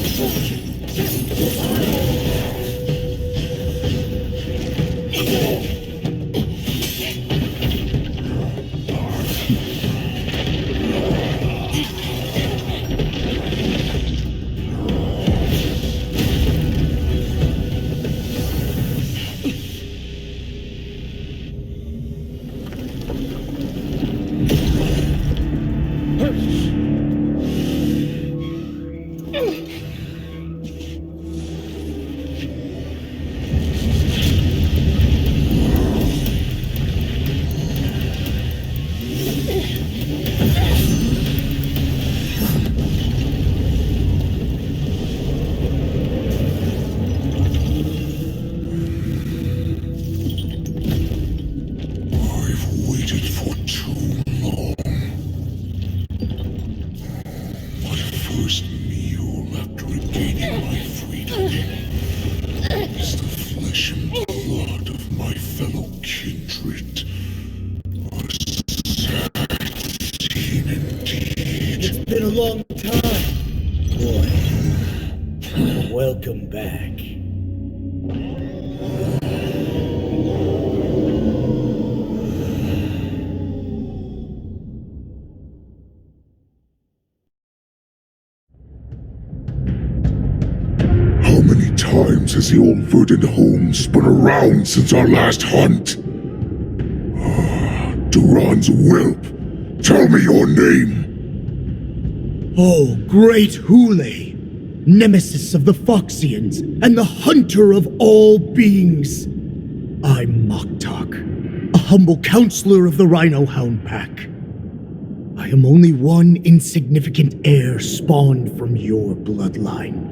Waited for too long. My first meal after regaining my freedom is the flesh and blood of my fellow kindred. A sad scene indeed. It's been a long time, boy. Welcome back. How many times has the old verdant home spun around since our last hunt? Duran's whelp, tell me your name. Oh, great Hule, nemesis of the Foxians and the hunter of all beings. I'm Moktok, a humble counselor of the Rhino Hound Pack. I am only one insignificant heir spawned from your bloodline.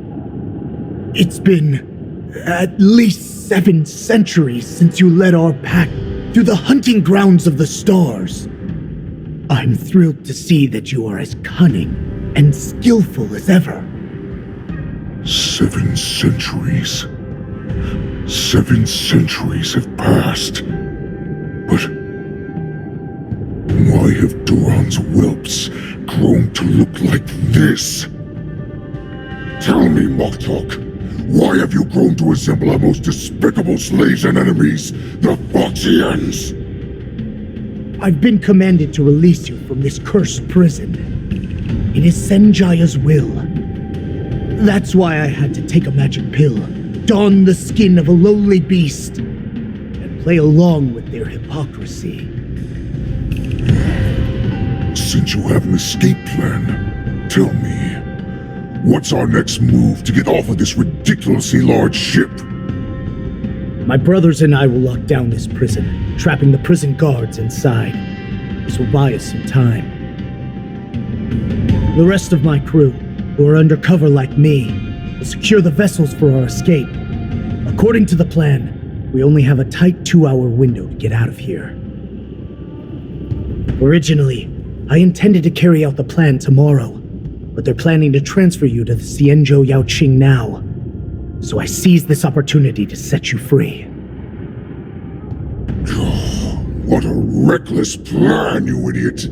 It's been at least 7 centuries since you led our pack through the hunting grounds of the stars. I'm thrilled to see that you are as cunning and skillful as ever. 7 centuries. 7 centuries have passed. But why have Duran's whelps grown to look like this? Tell me, Moktok, why have you grown to resemble our most despicable slaves and enemies, the Foxians? I've been commanded to release you from this cursed prison. It is Senjaya's will. That's why I had to take a magic pill, don the skin of a lowly beast, and play along with their hypocrisy. Since you have an escape plan, tell me, what's our next move to get off of this ridiculously large ship? My brothers and I will lock down this prison, trapping the prison guards inside. This will buy us some time. The rest of my crew, who are undercover like me, will secure the vessels for our escape. According to the plan, we only have a tight 2-hour window to get out of here. Originally, I intended to carry out the plan tomorrow, but they're planning to transfer you to the Xianzhou Yaoqing now. So I seized this opportunity to set you free. What a reckless plan, you idiot!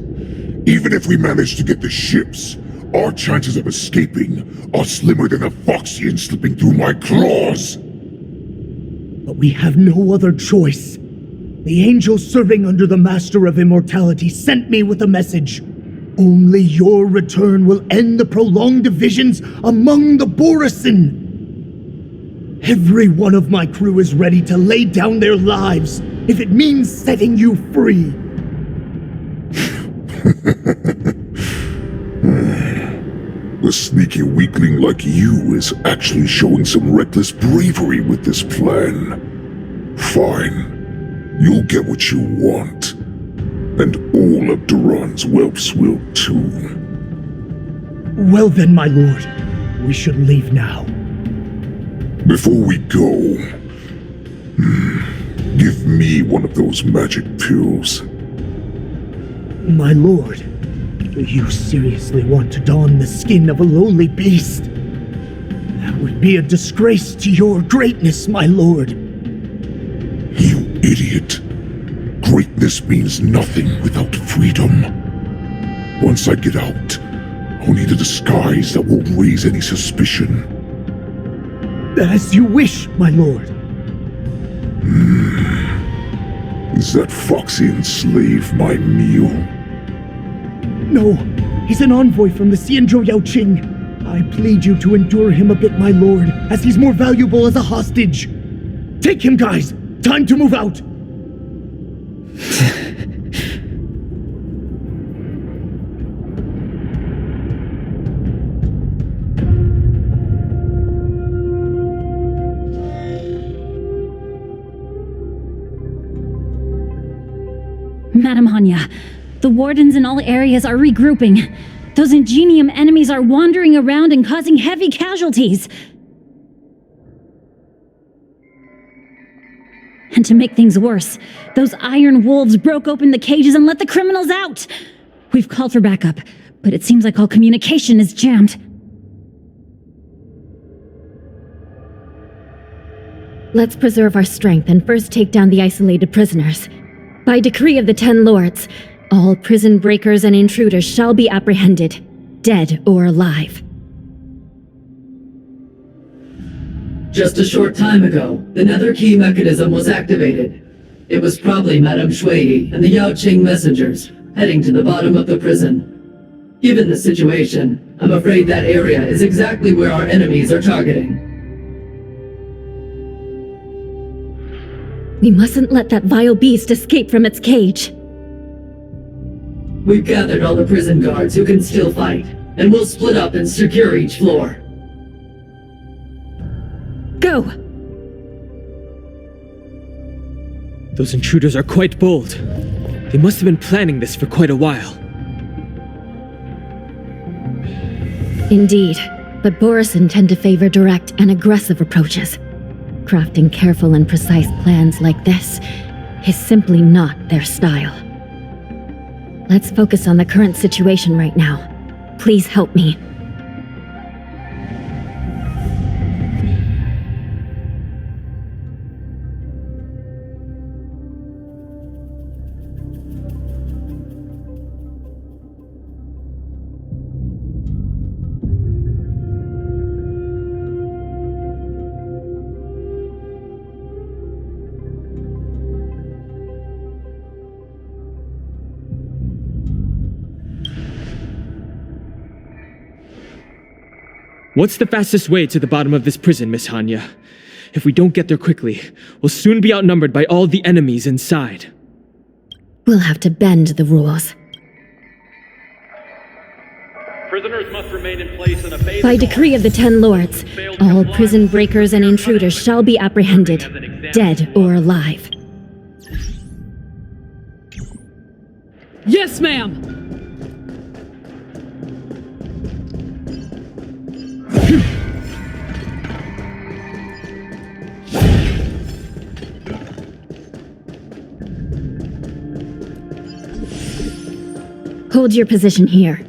Even if we manage to get the ships, our chances of escaping are slimmer than a Foxian slipping through my claws! But we have no other choice. The angel serving under the Master of Immortality sent me with a message. Only your return will end the prolonged divisions among the Borisin. Every one of my crew is ready to lay down their lives if it means setting you free. A sneaky weakling like you is actually showing some reckless bravery with this plan. Fine. You'll get what you want. And all of Duran's whelps will too. Well then, my lord, we should leave now. Before we go, give me one of those magic pills. My lord, do you seriously want to don the skin of a lowly beast? That would be a disgrace to your greatness, my lord. You idiot. Greatness means nothing without freedom. Once I get out, I'll need a disguise that won't raise any suspicion. As you wish, my lord. Is that Foxian slave my meal? No, he's an envoy from the Xianzhou Yaoqing. I plead you to endure him a bit, my lord, as he's more valuable as a hostage. Take him, guys! Time to move out! Madam Hanya, the wardens in all areas are regrouping. Those Ingenium enemies are wandering around and causing heavy casualties. And to make things worse, those iron wolves broke open the cages and let the criminals out. We've called for backup, but it seems like all communication is jammed. Let's preserve our strength and first take down the isolated prisoners. By decree of the 10 Lords, all prison breakers and intruders shall be apprehended, dead or alive. Just a short time ago, the Nether Key mechanism was activated. It was probably Madame Shui and the Yaoqing messengers, heading to the bottom of the prison. Given the situation, I'm afraid that area is exactly where our enemies are targeting. We mustn't let that vile beast escape from its cage. We've gathered all the prison guards who can still fight, and we'll split up and secure each floor. Go! Those intruders are quite bold. They must have been planning this for quite a while. Indeed, but Borisin tend to favor direct and aggressive approaches. Crafting careful and precise plans like this is simply not their style. Let's focus on the current situation right now. Please help me. What's the fastest way to the bottom of this prison, Miss Hanya? If we don't get there quickly, we'll soon be outnumbered by all the enemies inside. We'll have to bend the rules. Prisoners must remain in place in a phase. By decree of the 10 Lords, all prison breakers and intruders shall be apprehended, dead or alive. Yes, ma'am! Hold your position here.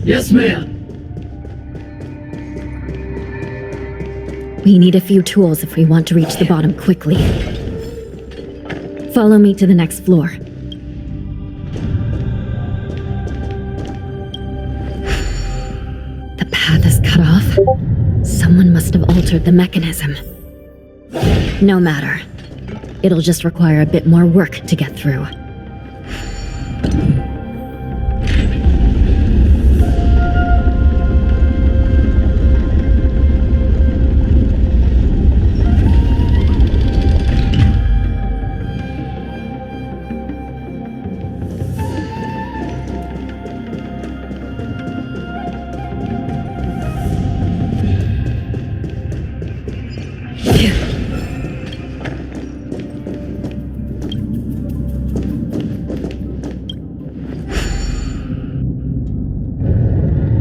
Yes, ma'am. We need a few tools if we want to reach the bottom quickly. Follow me to the next floor. The path is cut off. Someone must have altered the mechanism. No matter. It'll just require a bit more work to get through.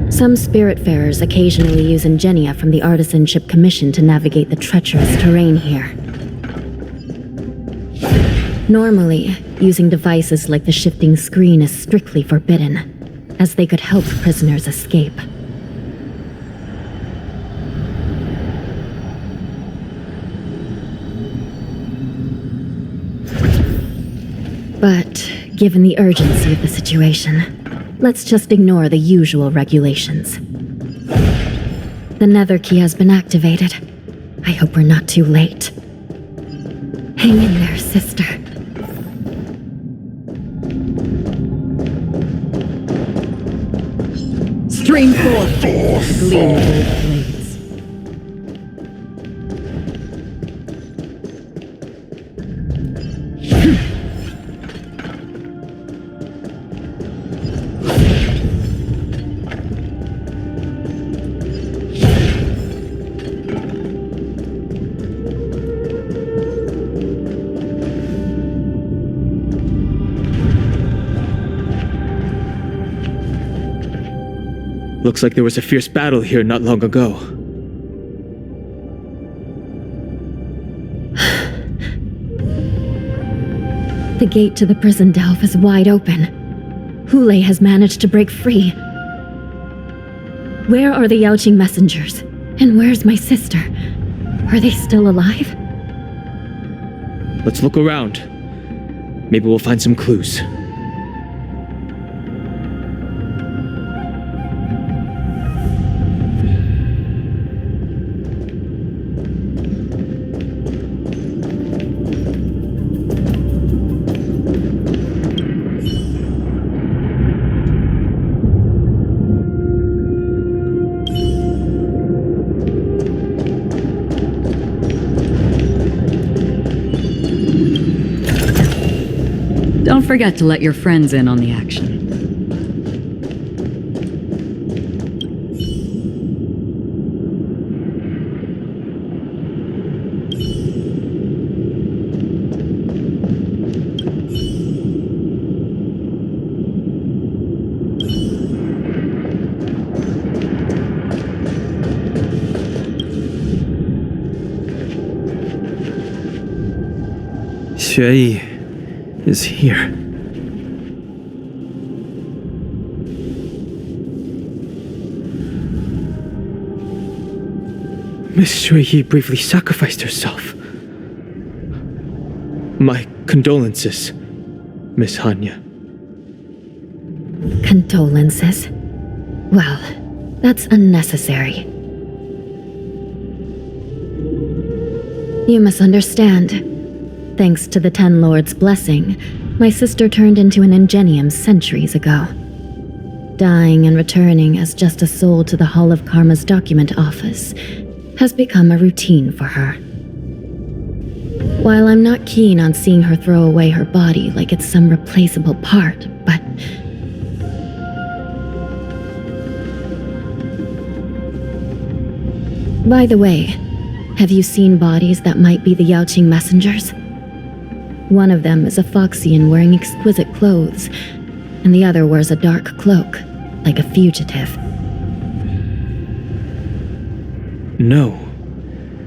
Some Spiritfarers occasionally use ingenia from the Artisanship Commission to navigate the treacherous terrain here. Normally, using devices like the shifting screen is strictly forbidden, as they could help prisoners escape. But, given the urgency of the situation, let's just ignore the usual regulations. The Nether Key has been activated. I hope we're not too late. Hang in there, sister. Stream forth, gleaming blades. Looks like there was a fierce battle here not long ago. The gate to the prison delve is wide open. Hule has managed to break free. Where are the Yaoqing messengers? And where's my sister? Are they still alive? Let's look around. Maybe we'll find some clues. Don't forget to let your friends in on the action. Xue is here. Miss Xue briefly sacrificed herself. My condolences, Miss Hanya. Condolences? Well, that's unnecessary. You misunderstand. Thanks to the Ten Lords' blessing, my sister turned into an Ingenium centuries ago. Dying and returning as just a soul to the Hall of Karma's document office has become a routine for her. While I'm not keen on seeing her throw away her body like it's some replaceable part, but... By the way, have you seen bodies that might be the Yaoqing messengers? One of them is a Foxian wearing exquisite clothes, and the other wears a dark cloak, like a fugitive. No,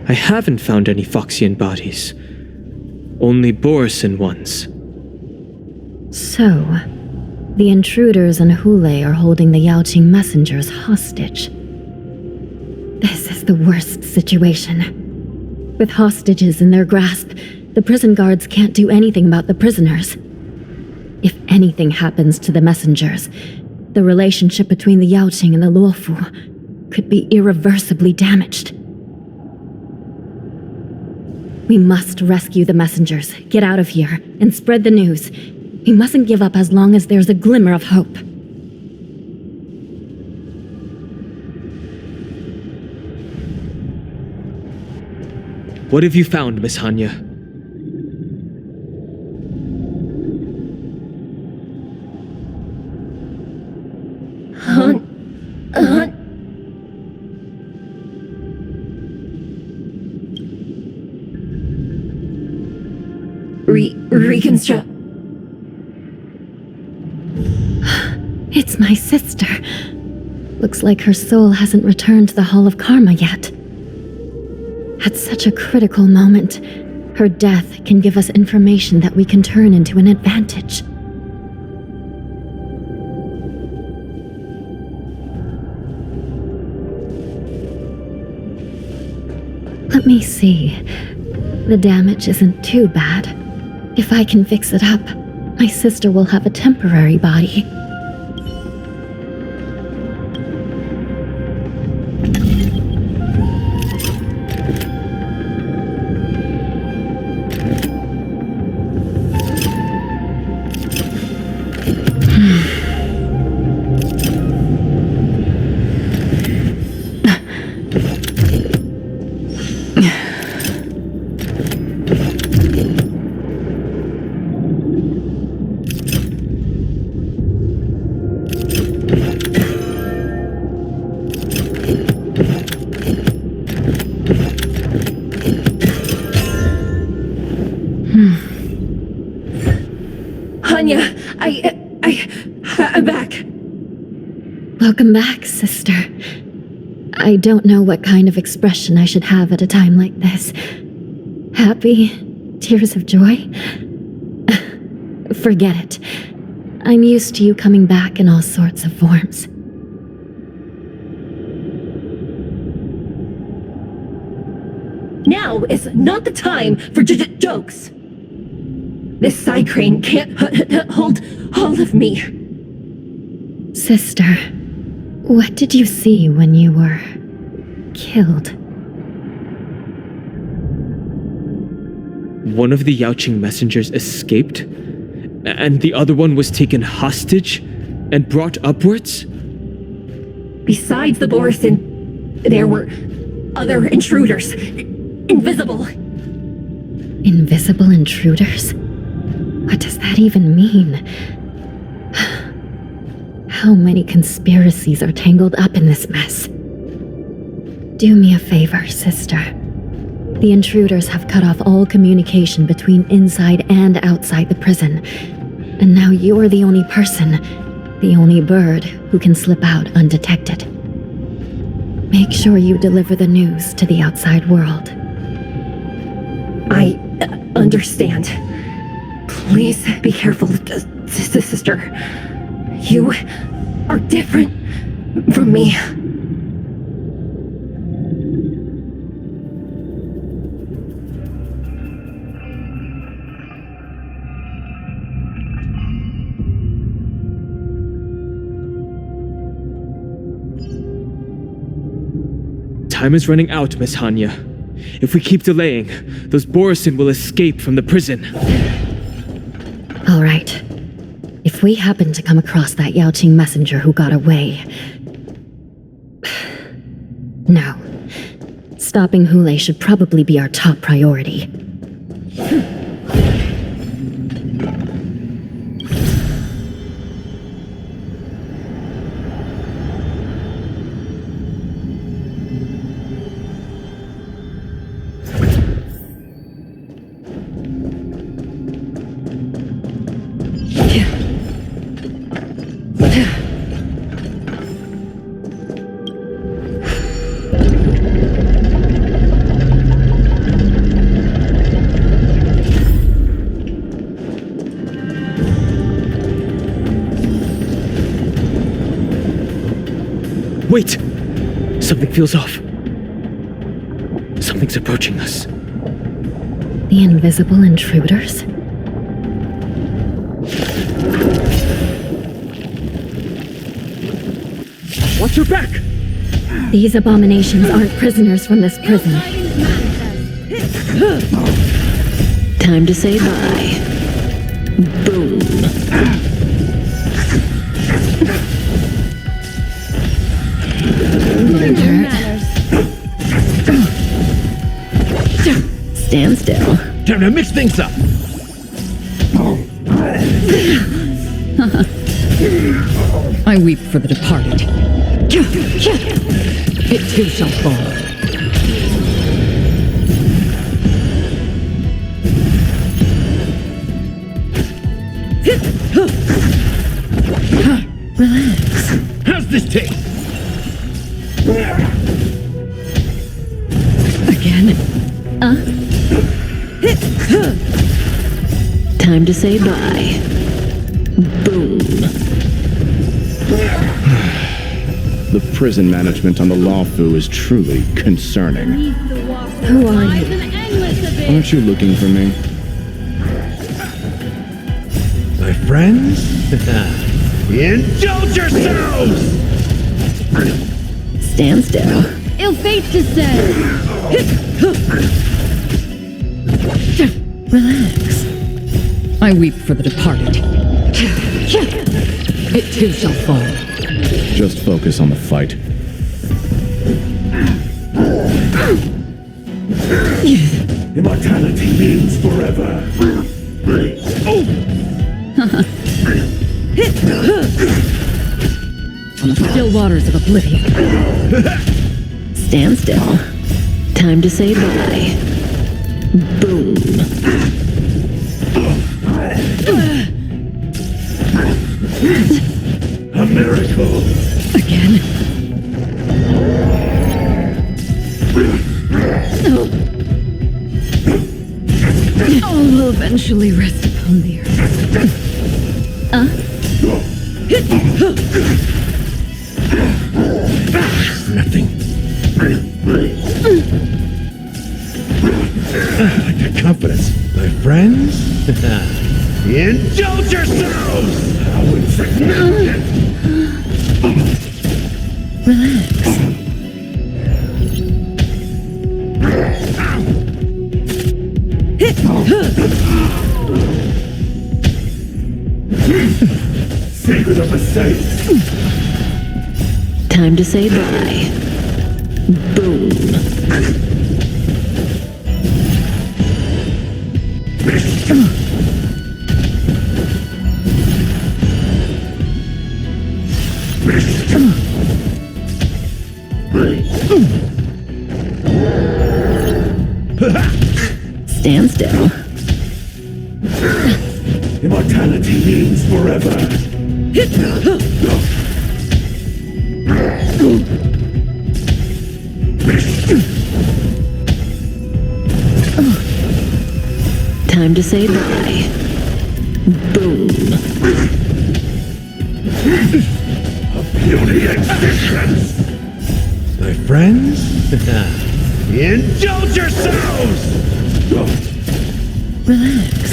I haven't found any Foxian bodies. Only Borisan ones. So, the intruders and Hule are holding the Yaoqing messengers hostage. This is the worst situation. With hostages in their grasp, the prison guards can't do anything about the prisoners. If anything happens to the messengers, the relationship between the Yaoqing and the Luofu could be irreversibly damaged. We must rescue the messengers, get out of here, and spread the news. We mustn't give up as long as there's a glimmer of hope. What have you found, Miss Hanya? Reconstruct. It's my sister. Looks like her soul hasn't returned to the Hall of Karma yet. At such a critical moment, her death can give us information that we can turn into an advantage. Let me see. The damage isn't too bad. If I can fix it up, my sister will have a temporary body. Welcome back, sister. I don't know what kind of expression I should have at a time like this. Happy? Tears of joy? Forget it. I'm used to you coming back in all sorts of forms. Now is not the time for jokes. This side crane can't hold all of me. Sister, what did you see when you were killed? One of the Yaoqing messengers escaped, and the other one was taken hostage and brought upwards? Besides the Borisin, there were other intruders. Invisible. Invisible intruders? What does that even mean? How many conspiracies are tangled up in this mess? Do me a favor, sister. The intruders have cut off all communication between inside and outside the prison. And now you're the only person, the only bird, who can slip out undetected. Make sure you deliver the news to the outside world. I understand. Please be careful, sister. You are different from me. Time is running out, Miss Hanya. If we keep delaying, those Borisin will escape from the prison. All right. If we happen to come across that Yaoqing messenger who got away... No. Stopping Hule should probably be our top priority. Wait! Something feels off. Something's approaching us. The invisible intruders? Watch your back! These abominations aren't prisoners from this prison. Time to say bye. Boom. Stand still. Time to mix things up. I weep for the departed. It too shall fall. Relax. How's this taste? Again? Time to say bye. Boom. The prison management on the Lawfu is truly concerning. Who are you? Aren't you looking for me? My friends? Indulge yourselves! Stand still. Ill fate descend! Relax. I weep for the departed. It too shall fall. Just focus on the fight. Immortality means forever. On the still waters of oblivion. Stand still. Time to say bye. Boom. A miracle! Again? All will eventually rest upon the earth. Nothing. Like a confidence. My friends? Indulge yourselves! How insignificant! Relax. Secret of the saints! Time to say bye. Boom. Stand still. Immortality means forever. Time to say bye. Boom. A puny existence! My friends? Indulge yourselves! Relax.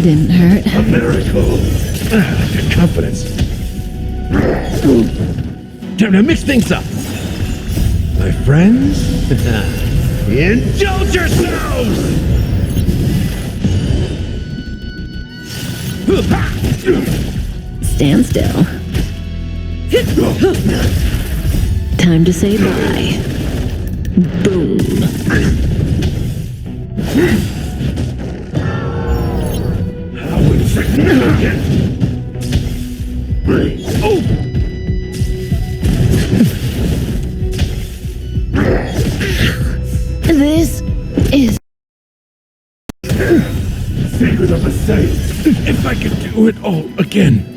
Didn't hurt. A miracle! Like confidence. Time to mix things up! My friends? Indulge yourselves! Stand still. Time to say bye. Boom. How insignificant! Oh! This is... Secret of the saints! If I could do it all again!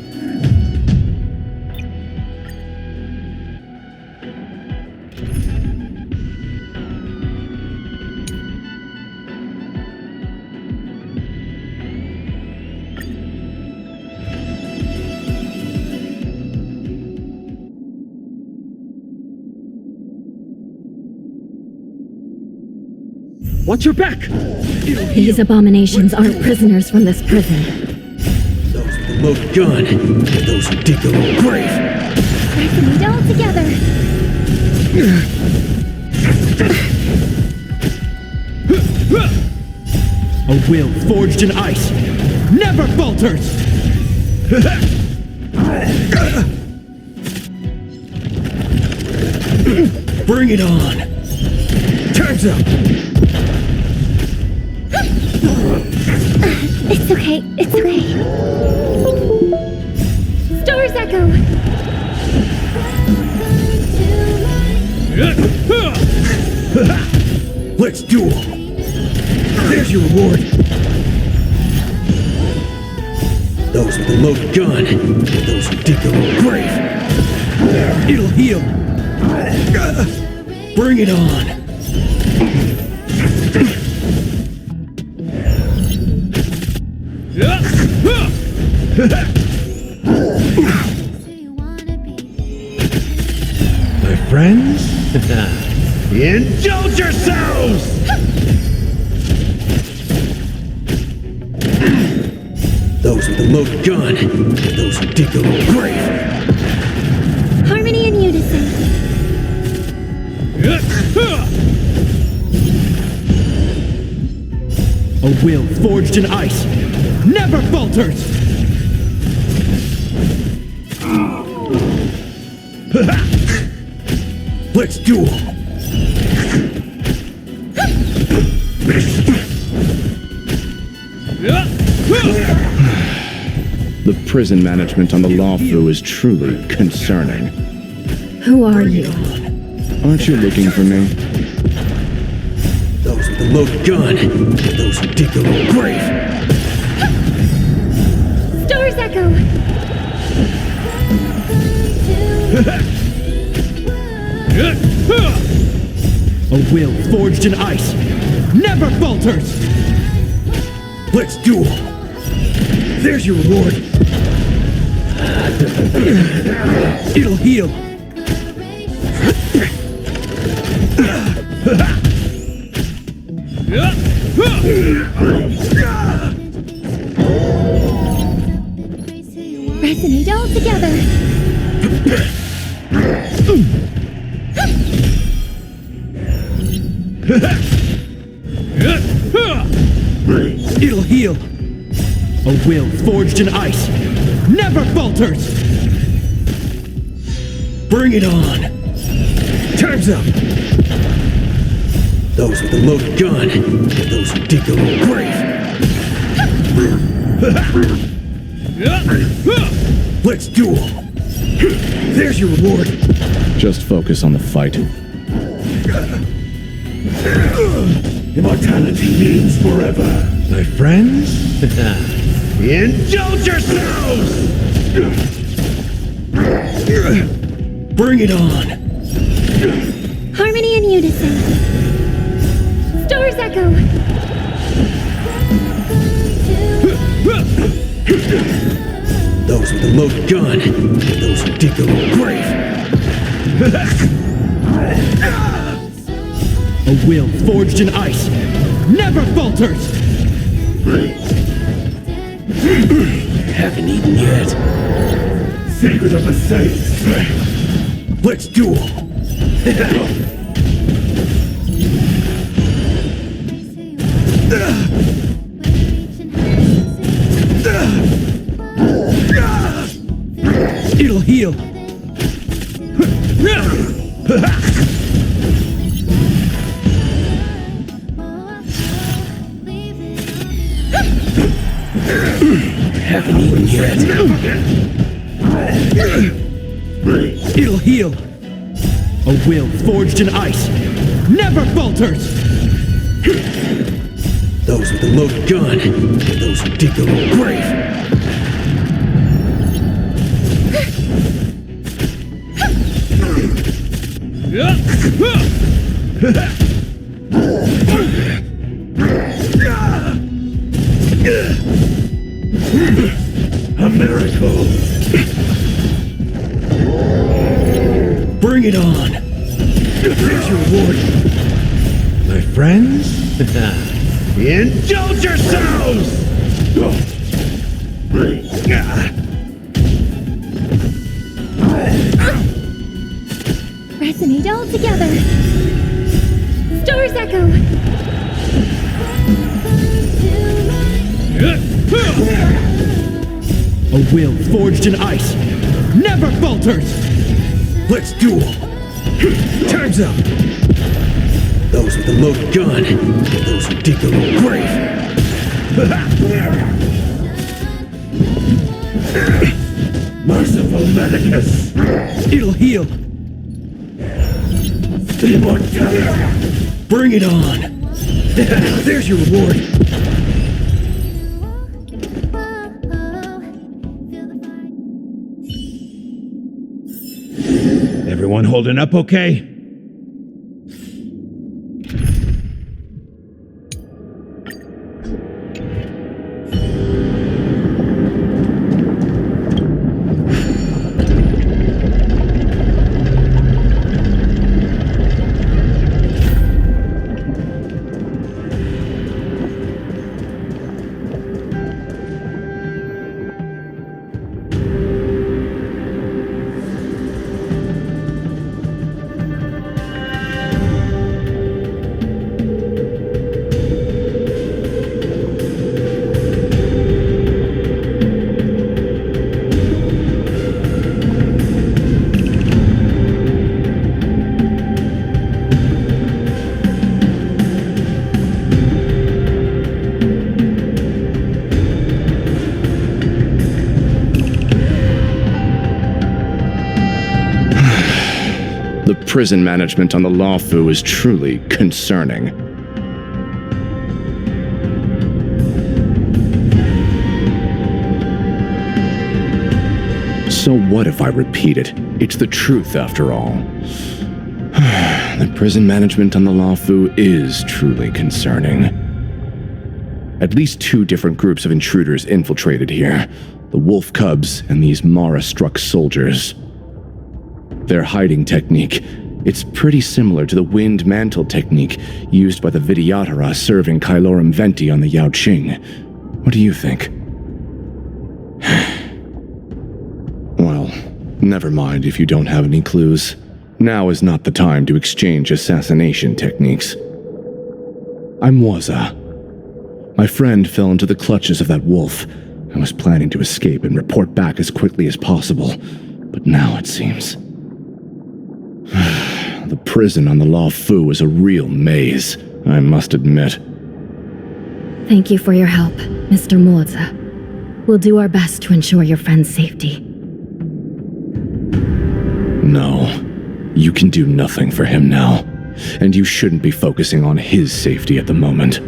Watch your back! These abominations aren't prisoners from this prison. Those with the loaded gun, and those who dig their own grave. Let's meet all together. A will forged in ice never falters! Bring it on! Time's up! It's okay. It's okay. Stars echo. Let's duel! There's your reward! Those with the loaded gun, and those who dig their own grave. It'll heal! Bring it on! My friends? Indulge yourselves! Those with the loaded gun, and those who dig their own grave. Harmony and unison. A will forged in ice never falters! Let's duel! The prison management on the Lawfu is truly concerning. Who are you? Aren't you looking for me? Those with the loaded gun. Those who dig their own grave. Stars echo! A will forged in ice never falters! Let's duel! There's your reward! It'll heal! Resonate all together! It'll heal! A will forged in ice never falters! Bring it on! Time's up! Those with the loaded gun, those who dig their own grave. Let's duel! There's your reward! Just focus on the fight. Immortality means forever. My friends? Indulge yourselves! Bring it on! Harmony and unison. Stars echo. Those with the loaded gun, those who dig their own grave. A will forged in ice never falters! Haven't eaten yet. Secret of the saints. Let's duel! It'll heal! Haven't eaten yet. It'll heal! A will forged in ice never falters! Those with the loaded gun, those who dig their own grave. A miracle! Bring it on! There's your reward! My friends? Indulge yourselves! Resonate all together. Stars echo. A will forged in ice never falters! Let's duel! Time's up! Those with the loaded gun, those who dig their own grave. Merciful Medicus! It'll heal! Immortality! Bring it on! There's your reward! Everyone holding up okay? prison management on the Lawfu is truly concerning. So what if I repeat it? It's the truth after all. The prison management on the Lawfu is truly concerning. At least 2 different groups of intruders infiltrated here. The wolf cubs and these Mara-struck soldiers. Their hiding technique, it's pretty similar to the wind mantle technique used by the Vidyadhara serving Kailorum Venti on the Yaoqing. What do you think? Well, never mind if you don't have any clues. Now is not the time to exchange assassination techniques. I'm Waza. My friend fell into the clutches of that wolf. I was planning to escape and report back as quickly as possible, but now it seems... The prison on the Lawfu is a real maze, I must admit. Thank you for your help, Mr. Morza. We'll do our best to ensure your friend's safety. No, you can do nothing for him now, and you shouldn't be focusing on his safety at the moment.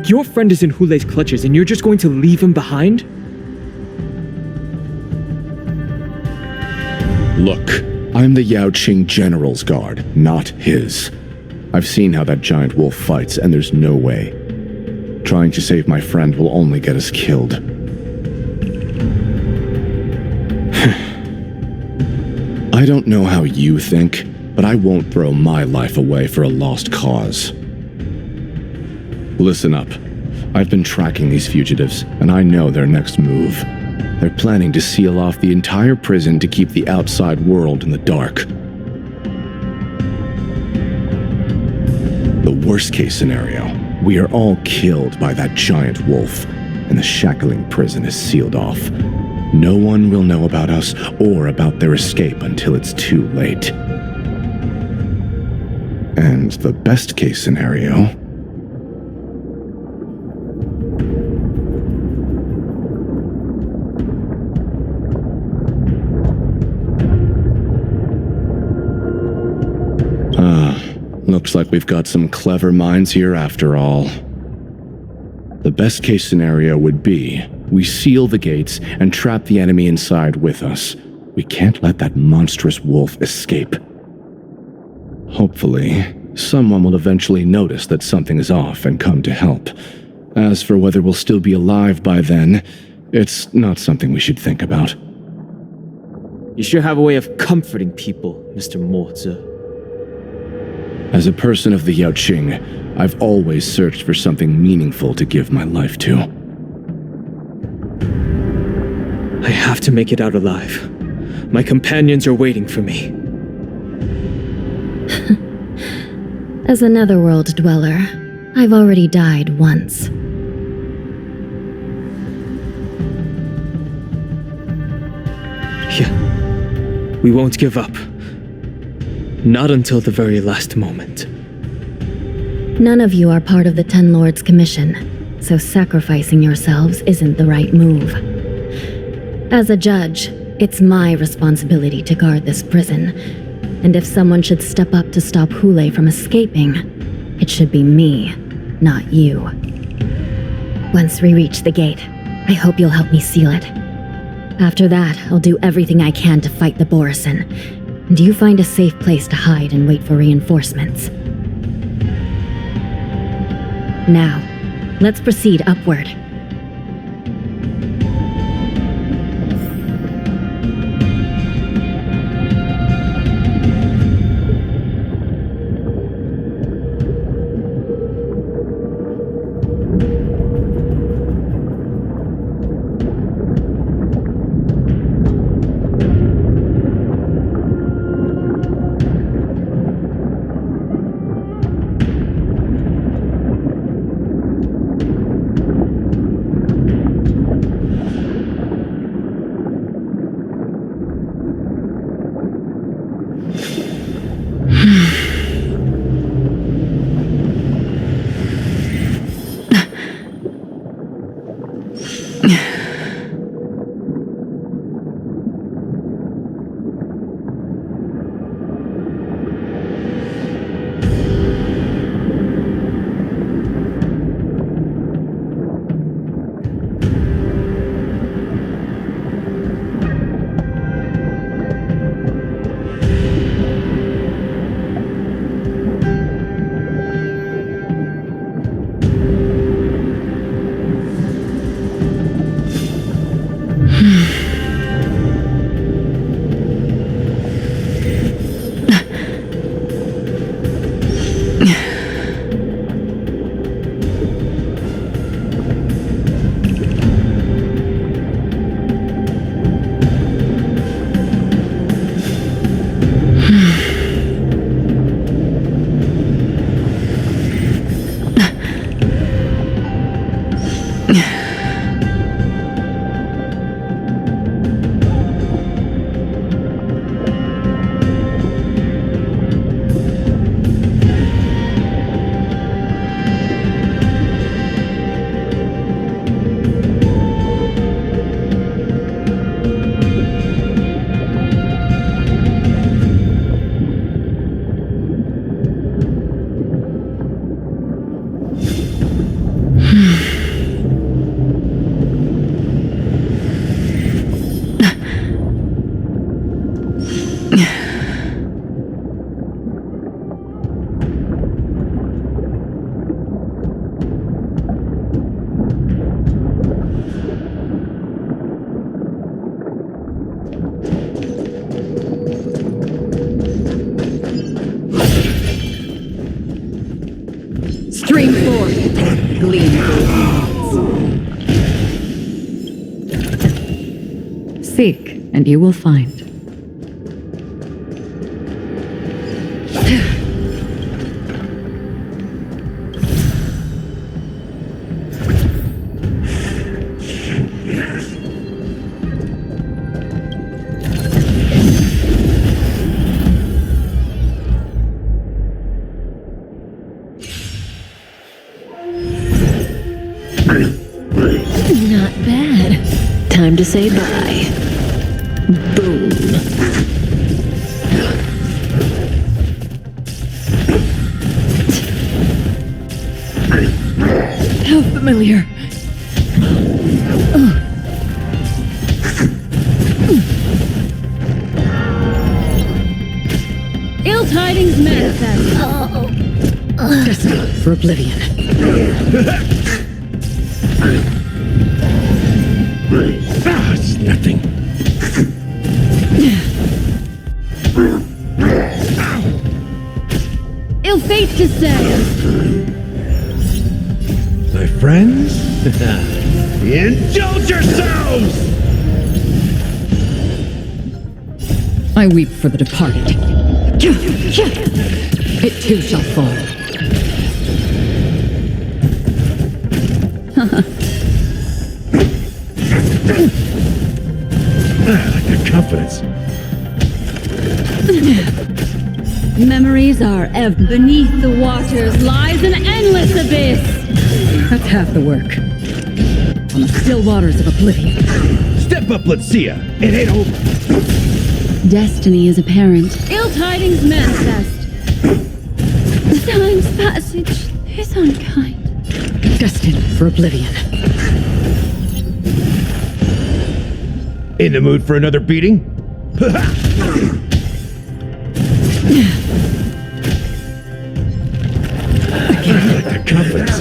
Your friend is in Hulei's clutches and you're just going to leave him behind? Look, I'm the Yaoqing General's guard, not his. I've seen how that giant wolf fights, and there's no way. Trying to save my friend will only get us killed. I don't know how you think, but I won't throw my life away for a lost cause. Listen up. I've been tracking these fugitives, and I know their next move. They're planning to seal off the entire prison to keep the outside world in the dark. The worst-case scenario, we are all killed by that giant wolf, and the shackling prison is sealed off. No one will know about us or about their escape until it's too late. And the best-case scenario... Looks like we've got some clever minds here after all. The best case scenario would be we seal the gates and trap the enemy inside with us. We can't let that monstrous wolf escape. Hopefully, someone will eventually notice that something is off and come to help. As for whether we'll still be alive by then, it's not something we should think about. You sure have a way of comforting people, Mr. Morza. As a person of the Yaoqing, I've always searched for something meaningful to give my life to. I have to make it out alive. My companions are waiting for me. As a netherworld dweller, I've already died once. Yeah. We won't give up. Not until the very last moment. None of you are part of the Ten Lords' commission, so sacrificing yourselves isn't the right move. As a judge, it's my responsibility to guard this prison, and if someone should step up to stop Hulei from escaping, it should be me, not you. Once we reach the gate, I hope you'll help me seal it. After that, I'll do everything I can to fight the Borisin, and you find a safe place to hide and wait for reinforcements. Now, let's proceed upward. Stream forth, gleam golden. Seek, and you will find. Not bad. Time to say bye. Boom. How familiar. Ill tidings manifest. Destined for oblivion. It's nothing. Ill fate to say. My friends, indulge yourselves! I weep for the departed. It too shall fall. I like their confidence. Memories are ever beneath the waters lies an endless abyss. That's half the work. On the still waters of oblivion. Step up, let's see ya. It ain't over. Destiny is apparent. Ill tidings manifest. Time's passage is unkind. Destined for oblivion. In the mood for another beating? Again, I like their confidence.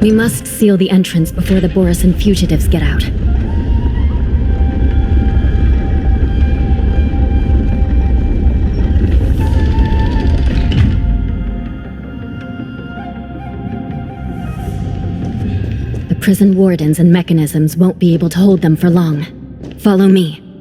We must seal the entrance before the Borisan fugitives get out. The prison wardens and mechanisms won't be able to hold them for long. Follow me.